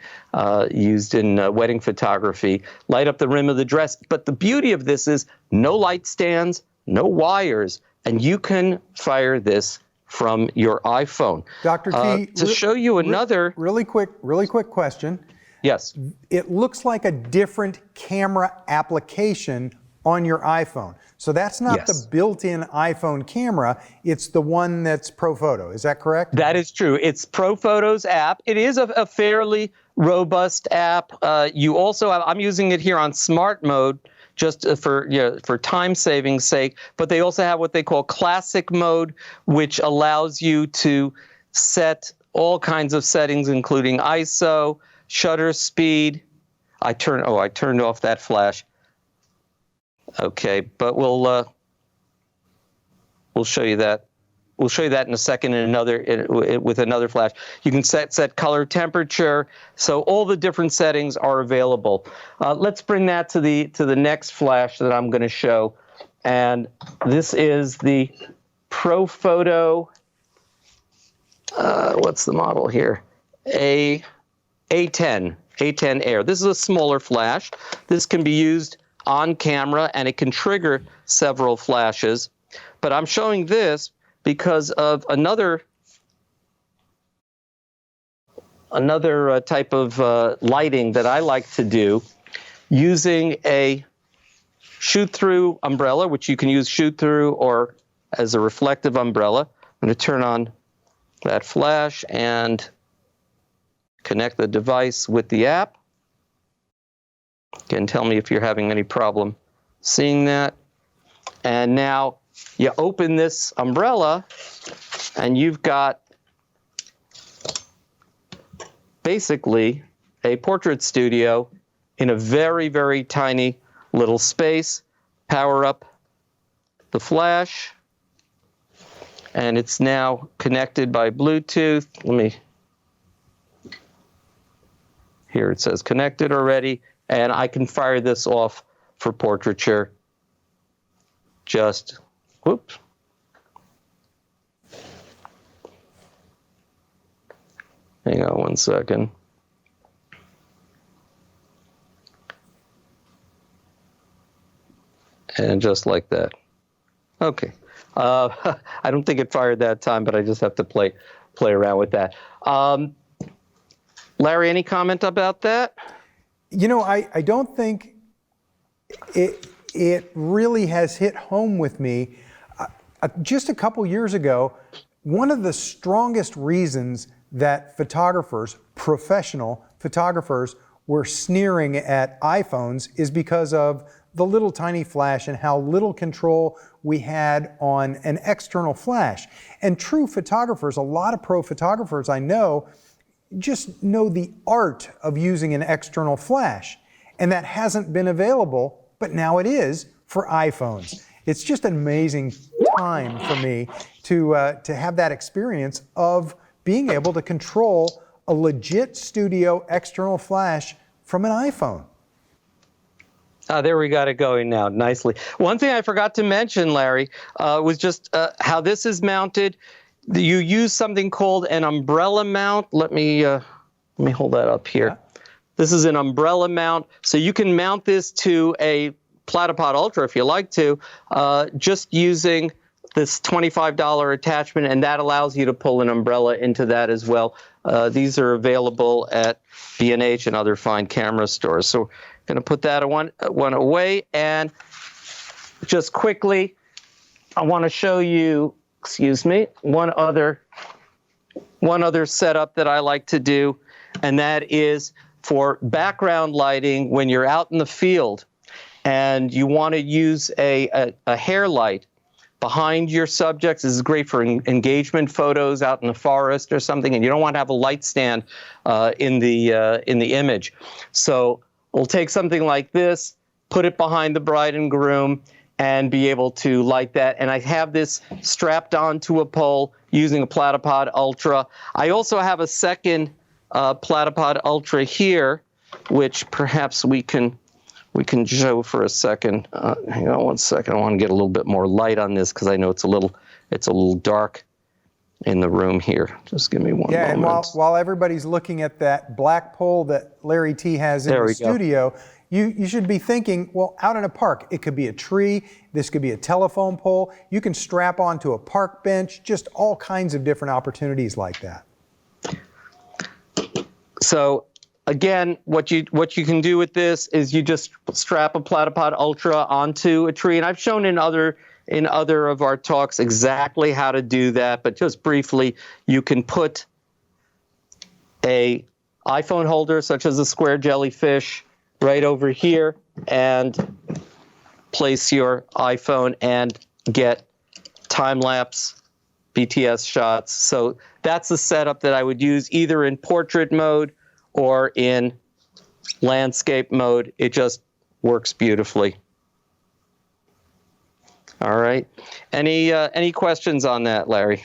used in wedding photography. Light up the rim of the dress. But the beauty of this is no light stands, no wires, and you can fire this from your iPhone. Dr. T, to show you another... Really quick question. Yes. It looks like a different camera application on your iPhone. So that's not the built-in iPhone camera, it's the one that's Profoto. Is that correct? That is true. It's Profoto's app. It is a fairly robust app. You also have, I'm using it here on smart mode, just for time saving sake, but they also have what they call classic mode, which allows you to set all kinds of settings, including ISO, shutter speed. I turned off that flash. Okay, but we'll show you that. We'll show you that in a second with another flash. You can set color, temperature, so all the different settings are available. Let's bring that to the next flash that I'm going to show, and this is the Profoto. What's the model here? A10 Air. This is a smaller flash. This can be used on camera, and it can trigger several flashes. But I'm showing this because of another type of lighting that I like to do using a shoot-through umbrella, which you can use shoot-through or as a reflective umbrella. I'm going to turn on that flash and connect the device with the app. Again, tell me if you're having any problem seeing that. And now you open this umbrella and you've got basically a portrait studio in a very, very tiny little space. Power up the flash, and it's now connected by Bluetooth. Here it says connected already, and I can fire this off for portraiture. Just, whoops. Hang on one second. And just like that. Okay. I don't think it fired that time, but I just have to play around with that. Larry, any comment about that? You know, I don't think it really has hit home with me. Just a couple years ago, one of the strongest reasons that photographers, professional photographers, were sneering at iPhones is because of the little tiny flash and how little control we had on an external flash. And true photographers, a lot of pro photographers I know, just know the art of using an external flash. And that hasn't been available, but now it is for iPhones. It's just an amazing time for me to have that experience of being able to control a legit studio external flash from an iPhone. There we got it going now nicely. One thing I forgot to mention, Larry, was just how this is mounted. You use something called an umbrella mount. Let me hold that up here. Yeah. This is an umbrella mount. So you can mount this to a Platypod Ultra if you like to, just using this $25 attachment, and that allows you to pull an umbrella into that as well. These are available at B&H and other fine camera stores. So going to put that one away, and just quickly, I want to show you, one other setup that I like to do, and that is for background lighting when you're out in the field and you want to use a hair light behind your subjects. This is great for engagement photos out in the forest or something, and you don't want to have a light stand in the image. So we'll take something like this, put it behind the bride and groom, and be able to light that. And I have this strapped onto a pole using a Platypod Ultra. I also have a second Platypod Ultra here, which perhaps we can show for a second. Hang on one second. I want to get a little bit more light on this because I know it's a little dark in the room here. Just give me one moment. Yeah, and while everybody's looking at that black pole that Larry T has in the studio, you should be thinking, well, out in a park, it could be a tree, this could be a telephone pole, you can strap onto a park bench, just all kinds of different opportunities like that. So again, what you can do with this is you just strap a Platypod Ultra onto a tree, and I've shown in other of our talks exactly how to do that, but just briefly, you can put a iPhone holder such as a square jellyfish right over here and place your iPhone and get time-lapse BTS shots. So that's the setup that I would use either in portrait mode or in landscape mode. It just works beautifully. All right. Any questions on that, Larry?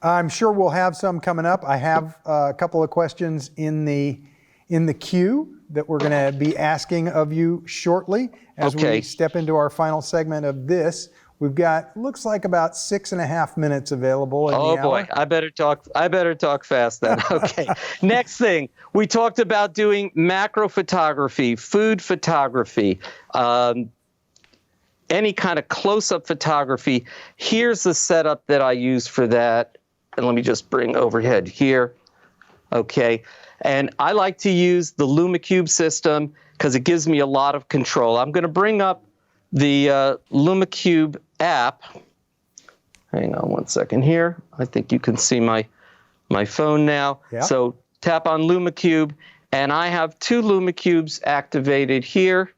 I'm sure we'll have some coming up. I have a couple of questions in the queue that we're going to be asking of you shortly as we step into our final segment of this. We've got, looks like about 6.5 minutes available in the hour. Oh boy, I better talk fast then. Okay. Next thing, we talked about doing macro photography, food photography, any kind of close-up photography. Here's the setup that I use for that. And let me just bring overhead here. Okay. And I like to use the LumaCube system because it gives me a lot of control. I'm going to bring up the LumaCube app. Hang on one second here. I think you can see my phone now. Yeah. So tap on LumaCube, and I have 2 LumaCubes activated here.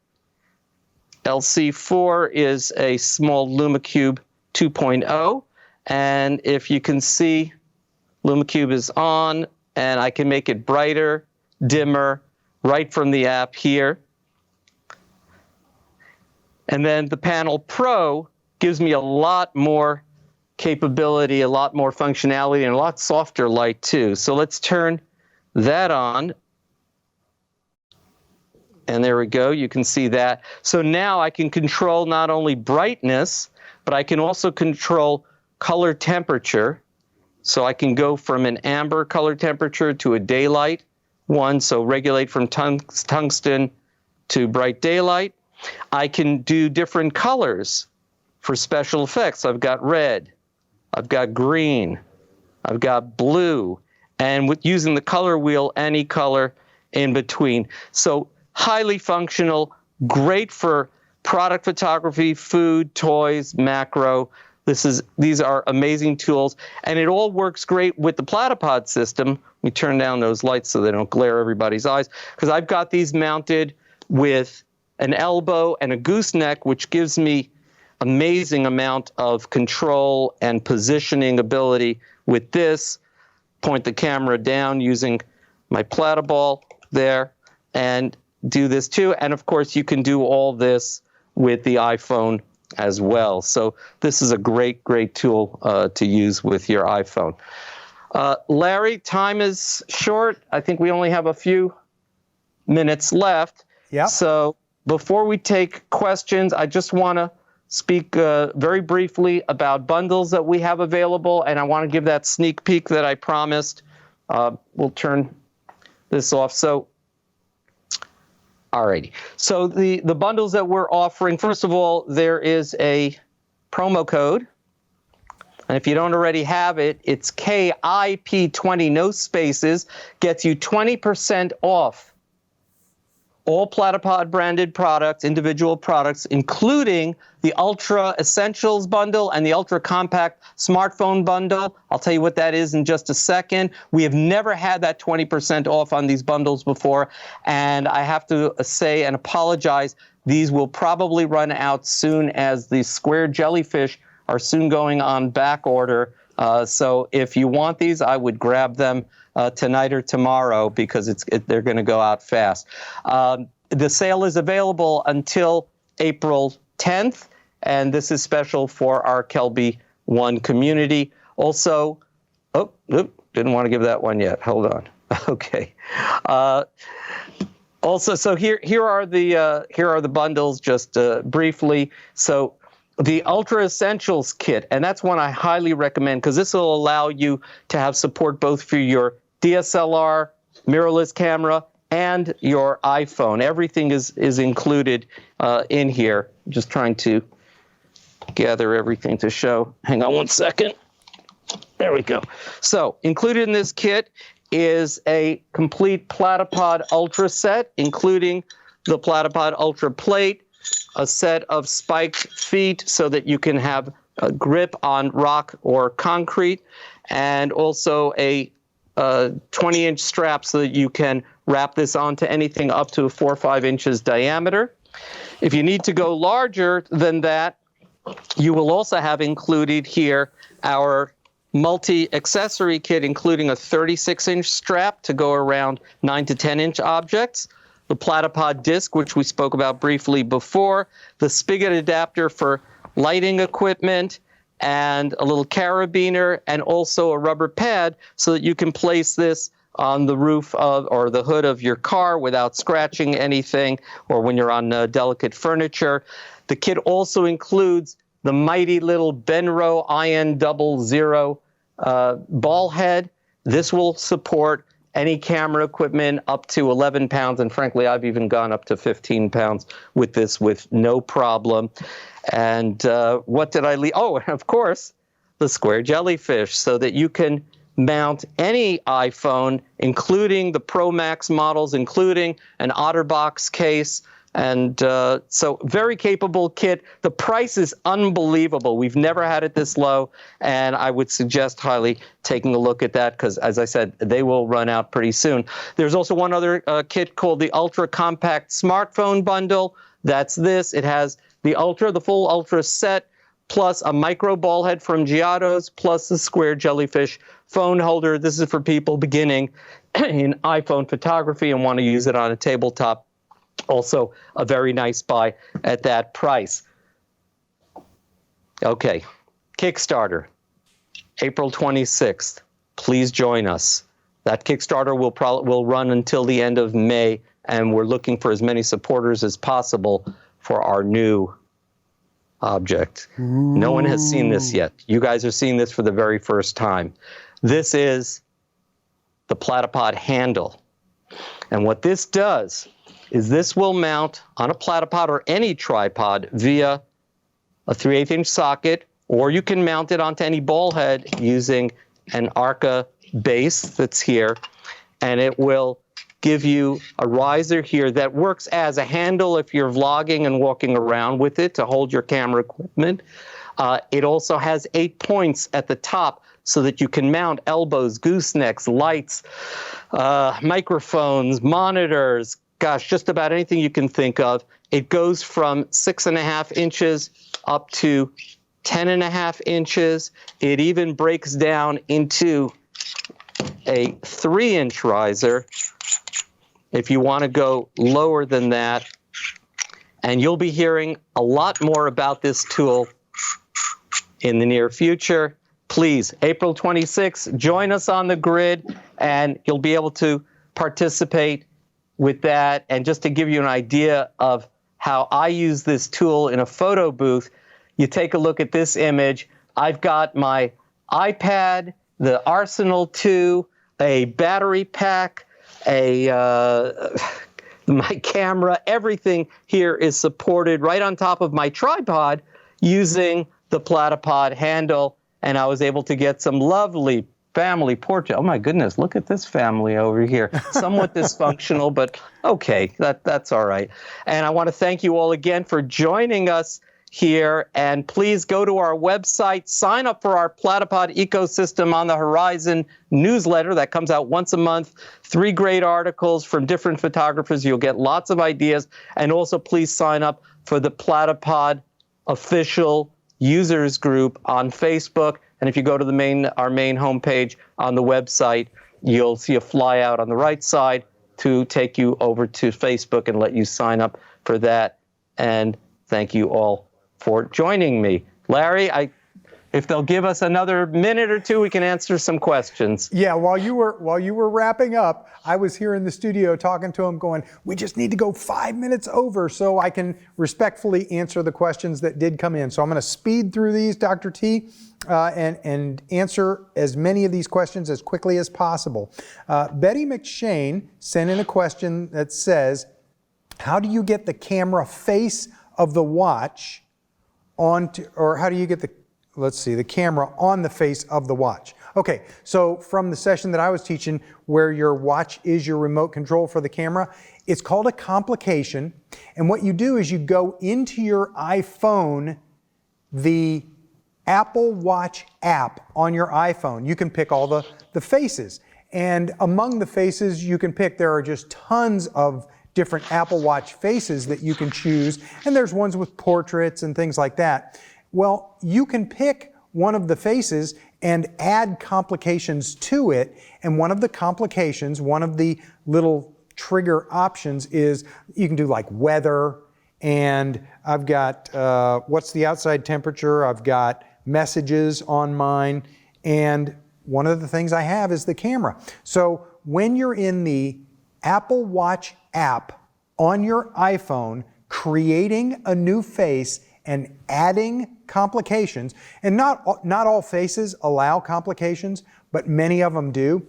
LC4 is a small LumaCube 2.0. And if you can see, LumaCube is on, and I can make it brighter, dimmer, right from the app here. And then the Panel Pro gives me a lot more capability, a lot more functionality, and a lot softer light too. So let's turn that on. And there we go, you can see that. So now I can control not only brightness, but I can also control color temperature. So I can go from an amber color temperature to a daylight one, so regulate from tungsten to bright daylight. I can do different colors for special effects. I've got red, I've got green, I've got blue, and with using the color wheel, any color in between. So highly functional, great for product photography, food, toys, macro. These are amazing tools, and it all works great with the Platypod system. We turn down those lights so they don't glare everybody's eyes, because I've got these mounted with an elbow and a gooseneck, which gives me amazing amount of control and positioning ability with this. Point the camera down using my Platyball there and do this too. And of course, you can do all this with the iPhone as well. So this is a great, great tool to use with your iPhone. Larry, time is short. I think we only have a few minutes left. Yeah. So before we take questions, I just want to speak very briefly about bundles that we have available, and I want to give that sneak peek that I promised. We'll turn this off. So, alrighty. So the bundles that we're offering, first of all, there is a promo code. And if you don't already have it, it's KIP20, no spaces, gets you 20% off all Platypod branded products, individual products, including the Ultra Essentials bundle and the Ultra Compact Smartphone bundle. I'll tell you what that is in just a second. We have never had that 20% off on these bundles before, and I have to say and apologize, these will probably run out soon, as the square jellyfish are soon going on back order. So if you want these, I would grab them tonight or tomorrow, because they're going to go out fast. The sale is available until April 10th, and this is special for our Kelby One community. Also, didn't want to give that one yet. Hold on. Okay. Also, so here are the bundles just briefly. So the Ultra Essentials kit, and that's one I highly recommend, because this will allow you to have support both for your DSLR, mirrorless camera, and your iPhone. Everything is included in here. Just trying to gather everything to show. Hang on one second. There we go. So included in this kit is a complete Platypod Ultra set, including the Platypod Ultra plate, a set of spiked feet so that you can have a grip on rock or concrete, and also a 20-inch strap so that you can wrap this onto anything up to 4 or 5 inches diameter. If you need to go larger than that, you will also have included here our multi-accessory kit, including a 36-inch strap to go around 9 to 10-inch objects, the Platypod disc, which we spoke about briefly before, the spigot adapter for lighting equipment, and a little carabiner, and also a rubber pad so that you can place this on the roof of or the hood of your car without scratching anything, or when you're on delicate furniture. The kit also includes the mighty little Benro IN00 ball head. This will support any camera equipment up to 11 pounds, and frankly, I've even gone up to 15 pounds with this with no problem. And what did I leave? Oh, and of course, the square jellyfish, so that you can mount any iPhone, including the Pro Max models, including an OtterBox case. And so very capable kit. The price is unbelievable. We've never had it this low, and I would suggest highly taking a look at that, because, as I said, they will run out pretty soon. There's also one other kit called the Ultra Compact Smartphone Bundle. That's this. It has the full Ultra set, plus a micro ball head from Giotto's, plus the square jellyfish phone holder. This is for people beginning in iPhone photography and want to use it on a tabletop. Also a very nice buy at that price. Okay, Kickstarter, April 26th. Please join us. That Kickstarter will run until the end of May, and we're looking for as many supporters as possible for our new object. Ooh. No one has seen this yet. You guys are seeing this for the very first time. This is the Platypod handle. And what this does is this will mount on a platypod or any tripod via a 3/8" socket, or you can mount it onto any ball head using an Arca base that's here, and it will give you a riser here that works as a handle if you're vlogging and walking around with it to hold your camera equipment. It also has 8 points at the top so that you can mount elbows, goosenecks, lights, microphones, monitors, gosh, just about anything you can think of. It goes from 6.5 inches up to 10.5 inches. It even breaks down into a 3-inch riser if you want to go lower than that. And you'll be hearing a lot more about this tool in the near future. Please, April 26th, join us on the grid, and you'll be able to participate with that. And just to give you an idea of how I use this tool in a photo booth, you take a look at this image. I've got my iPad, the Arsenal 2, a battery pack, my camera, everything here is supported right on top of my tripod using the Platypod handle. And I was able to get some lovely family portrait. Oh my goodness, look at this family over here. Somewhat dysfunctional, but okay, that's all right. And I want to thank you all again for joining us here. And please go to our website, sign up for our Platypod Ecosystem on the Horizon newsletter that comes out once a month. 3 great articles from different photographers. You'll get lots of ideas. And also please sign up for the Platypod official users group on Facebook. And if you go to our main homepage on the website, you'll see a flyout on the right side to take you over to Facebook and let you sign up for that. And thank you all for joining me. Larry, if they'll give us another minute or two, we can answer some questions. Yeah, while you were wrapping up, I was here in the studio talking to him going, we just need to go 5 minutes over so I can respectfully answer the questions that did come in. So I'm going to speed through these, Dr. T, and answer as many of these questions as quickly as possible. Betty McShane sent in a question that says, how do you get the camera face of the watch onto, or how do you get the camera on the face of the watch? Okay, so from the session that I was teaching where your watch is your remote control for the camera, it's called a complication. And what you do is you go into your iPhone, the Apple Watch app on your iPhone. You can pick all the faces. And among the faces you can pick, there are just tons of different Apple Watch faces that you can choose. And there's ones with portraits and things like that. Well, you can pick one of the faces and add complications to it. And one of the complications, one of the little trigger options is you can do like weather, and I've got what's the outside temperature, I've got messages on mine, and one of the things I have is the camera. So when you're in the Apple Watch app on your iPhone, creating a new face and adding complications, and not all faces allow complications, but many of them do.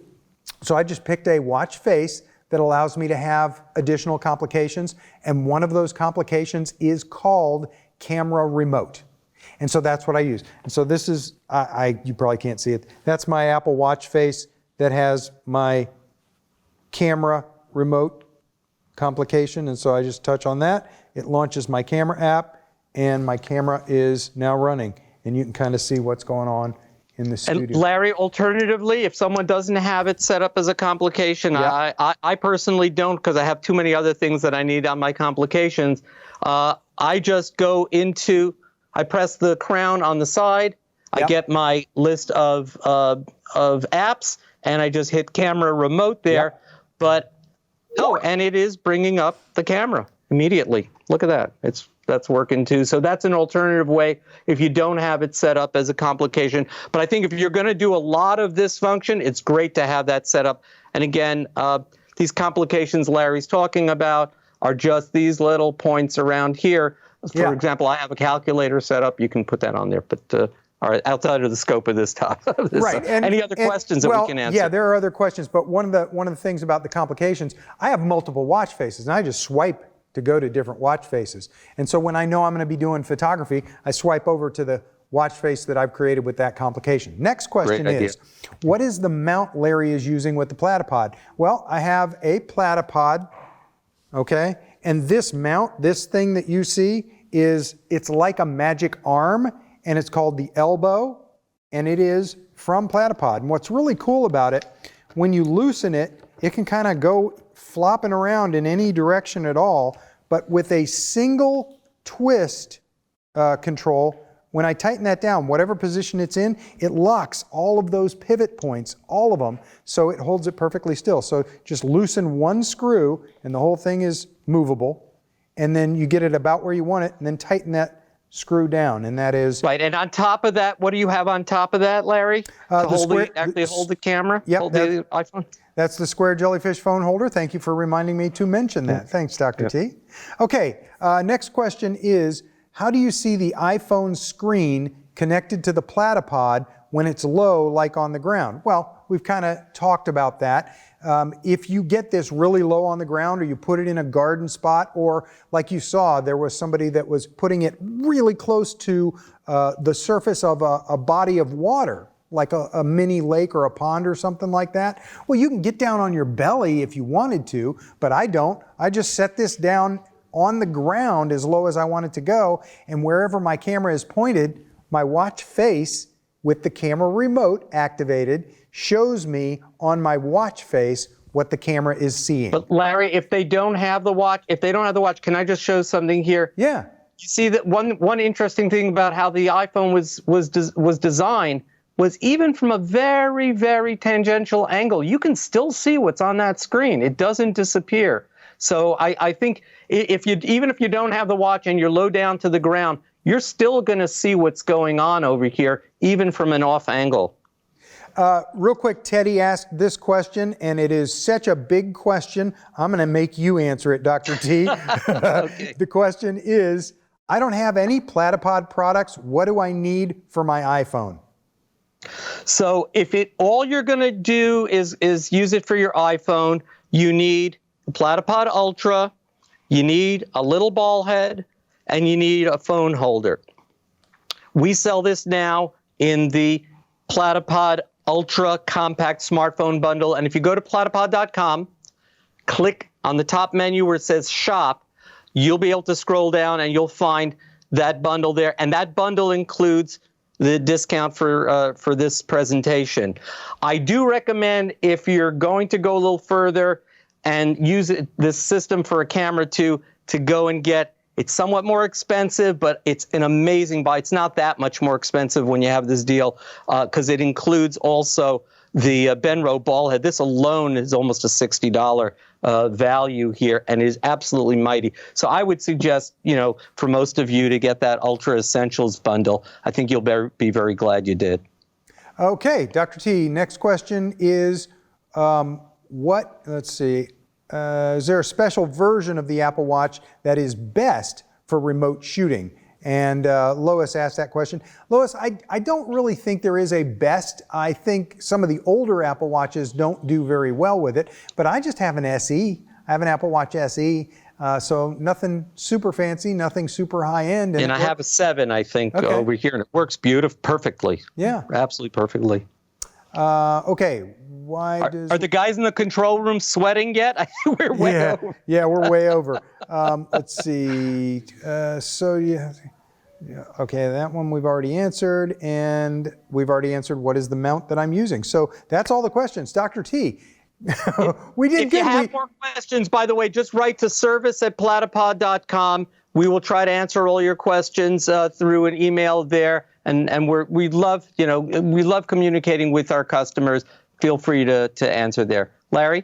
So I just picked a watch face that allows me to have additional complications, and one of those complications is called camera remote. And so that's what I use. And so this is, you probably can't see it, that's my Apple Watch face that has my camera remote complication, and so I just touch on that, it launches my camera app, and my camera is now running, and you can kind of see what's going on in the studio. And Larry, alternatively, if someone doesn't have it set up as a complication, yeah. I personally don't, because I have too many other things that I need on my complications. I just go into I press the crown on the side. I Yep. get my list of apps, and I just hit camera remote there. Yep. But and it is bringing up the camera immediately. Look at that. That's working too. So that's an alternative way if you don't have it set up as a complication. But I think if you're going to do a lot of this function, it's great to have that set up. And again, these complications Larry's talking about are just these little points around here. For example, I have a calculator set up. You can put that on there. But all right, outside of the scope of this topic. Right. Any other questions that we can answer? Yeah, there are other questions. But one of the things about the complications, I have multiple watch faces, and I just swipe to go to different watch faces. And so when I know I'm going to be doing photography, I swipe over to the watch face that I've created with that complication. Next question is, what is the mount Larry is using with the Platypod? Well, I have a Platypod, okay? And this mount, this thing that you see, it's like a magic arm, and it's called the Elbow, and it is from Platypod. And what's really cool about it, when you loosen it, it can kind of go flopping around in any direction at all, but with a single twist control, when I tighten that down, whatever position it's in, it locks all of those pivot points, all of them, so it holds it perfectly still. So just loosen one screw, and the whole thing is movable, and then you get it about where you want it, and then tighten that screw down, and that is... Right, and on top of that, what do you have on top of that, Larry? To hold the camera? Yep, hold the iPhone? That's the square jellyfish phone holder. Thank you for reminding me to mention that. Thanks, Dr. T. Okay, next question is, how do you see the iPhone screen connected to the Platypod when it's low, like on the ground? Well, we've kind of talked about that. If you get this really low on the ground, or you put it in a garden spot, or like you saw, there was somebody that was putting it really close to the surface of a body of water, like a mini lake or a pond or something like that. Well, you can get down on your belly if you wanted to, but I don't. I just set this down on the ground as low as I want it to go, and wherever my camera is pointed, my watch face with the camera remote activated shows me on my watch face what the camera is seeing. But Larry, if they don't have the watch, can I just show something here? Yeah. You see that one interesting thing about how the iPhone was designed was even from a very, very tangential angle, you can still see what's on that screen. It doesn't disappear. So I think even if you don't have the watch and you're low down to the ground, you're still going to see what's going on over here, even from an off angle. Real quick, Teddy asked this question, and it is such a big question, I'm going to make you answer it, Dr. T. Okay. The question is, I don't have any Platypod products. What do I need for my iPhone? So if all you're going to do is use it for your iPhone, you need the Platypod Ultra, you need a little ball head, and you need a phone holder. We sell this now in the Platypod Ultra Compact Smartphone Bundle. And if you go to platypod.com, click on the top menu where it says Shop, you'll be able to scroll down and you'll find that bundle there. And that bundle includes the discount for this presentation. I do recommend, if you're going to go a little further and use this system for a camera to go and get, it's somewhat more expensive, but it's an amazing buy. It's not that much more expensive when you have this deal, because it includes also the Benro ball head. This alone is almost a $60 value here, and is absolutely mighty. So I would suggest, for most of you, to get that Ultra Essentials bundle. I think you'll be very glad you did. Okay, Dr. T, next question is, let's see, is there a special version of the Apple Watch that is best for remote shooting? And Lois asked that question. Lois, I don't really think there is a best. I think some of the older Apple Watches don't do very well with it, but I just have an SE. I have an Apple Watch SE, so nothing super fancy, nothing super high-end. And I have a 7, I think, over here, and it works perfectly. Yeah. Absolutely perfectly. Okay. Are the guys in the control room sweating yet? I think we're way over. Yeah, we're way over. Let's see. Okay, that one we've already answered, and we've already answered what is the mount that I'm using. So that's all the questions. Dr. T, We did If you good. have more questions, by the way, just write to service@platypod.com. We will try to answer all your questions through an email there, and we love communicating with our customers. Feel free to answer there. Larry?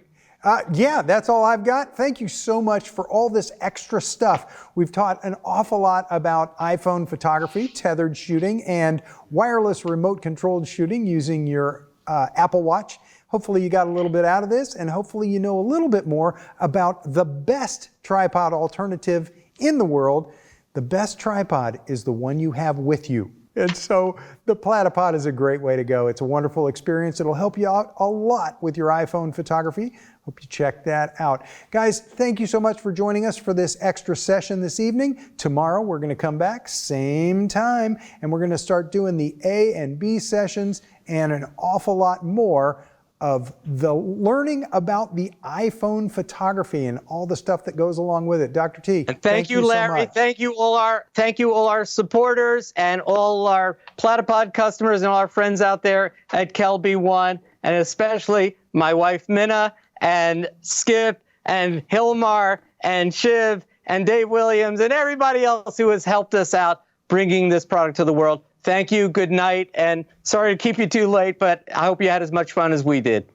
Yeah, that's all I've got. Thank you so much for all this extra stuff. We've taught an awful lot about iPhone photography, tethered shooting, and wireless remote controlled shooting using your Apple Watch. Hopefully you got a little bit out of this, and hopefully you know a little bit more about the best tripod alternative in the world. The best tripod is the one you have with you. And so the Platypod is a great way to go. It's a wonderful experience. It'll help you out a lot with your iPhone photography. Hope you check that out. Guys, thank you so much for joining us for this extra session this evening. Tomorrow we're going to come back, same time, and we're going to start doing the A and B sessions and an awful lot more of the learning about the iPhone photography and all the stuff that goes along with it. Dr. T. And thank you, Larry. So much. Thank you all our supporters and all our Platypod customers and all our friends out there at Kelby One, and especially my wife Minna and Skip and Hilmar and Shiv and Dave Williams and everybody else who has helped us out bringing this product to the world. Thank you. Good night. And sorry to keep you too late, but I hope you had as much fun as we did.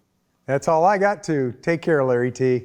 That's all I got to. Take care, Larry T.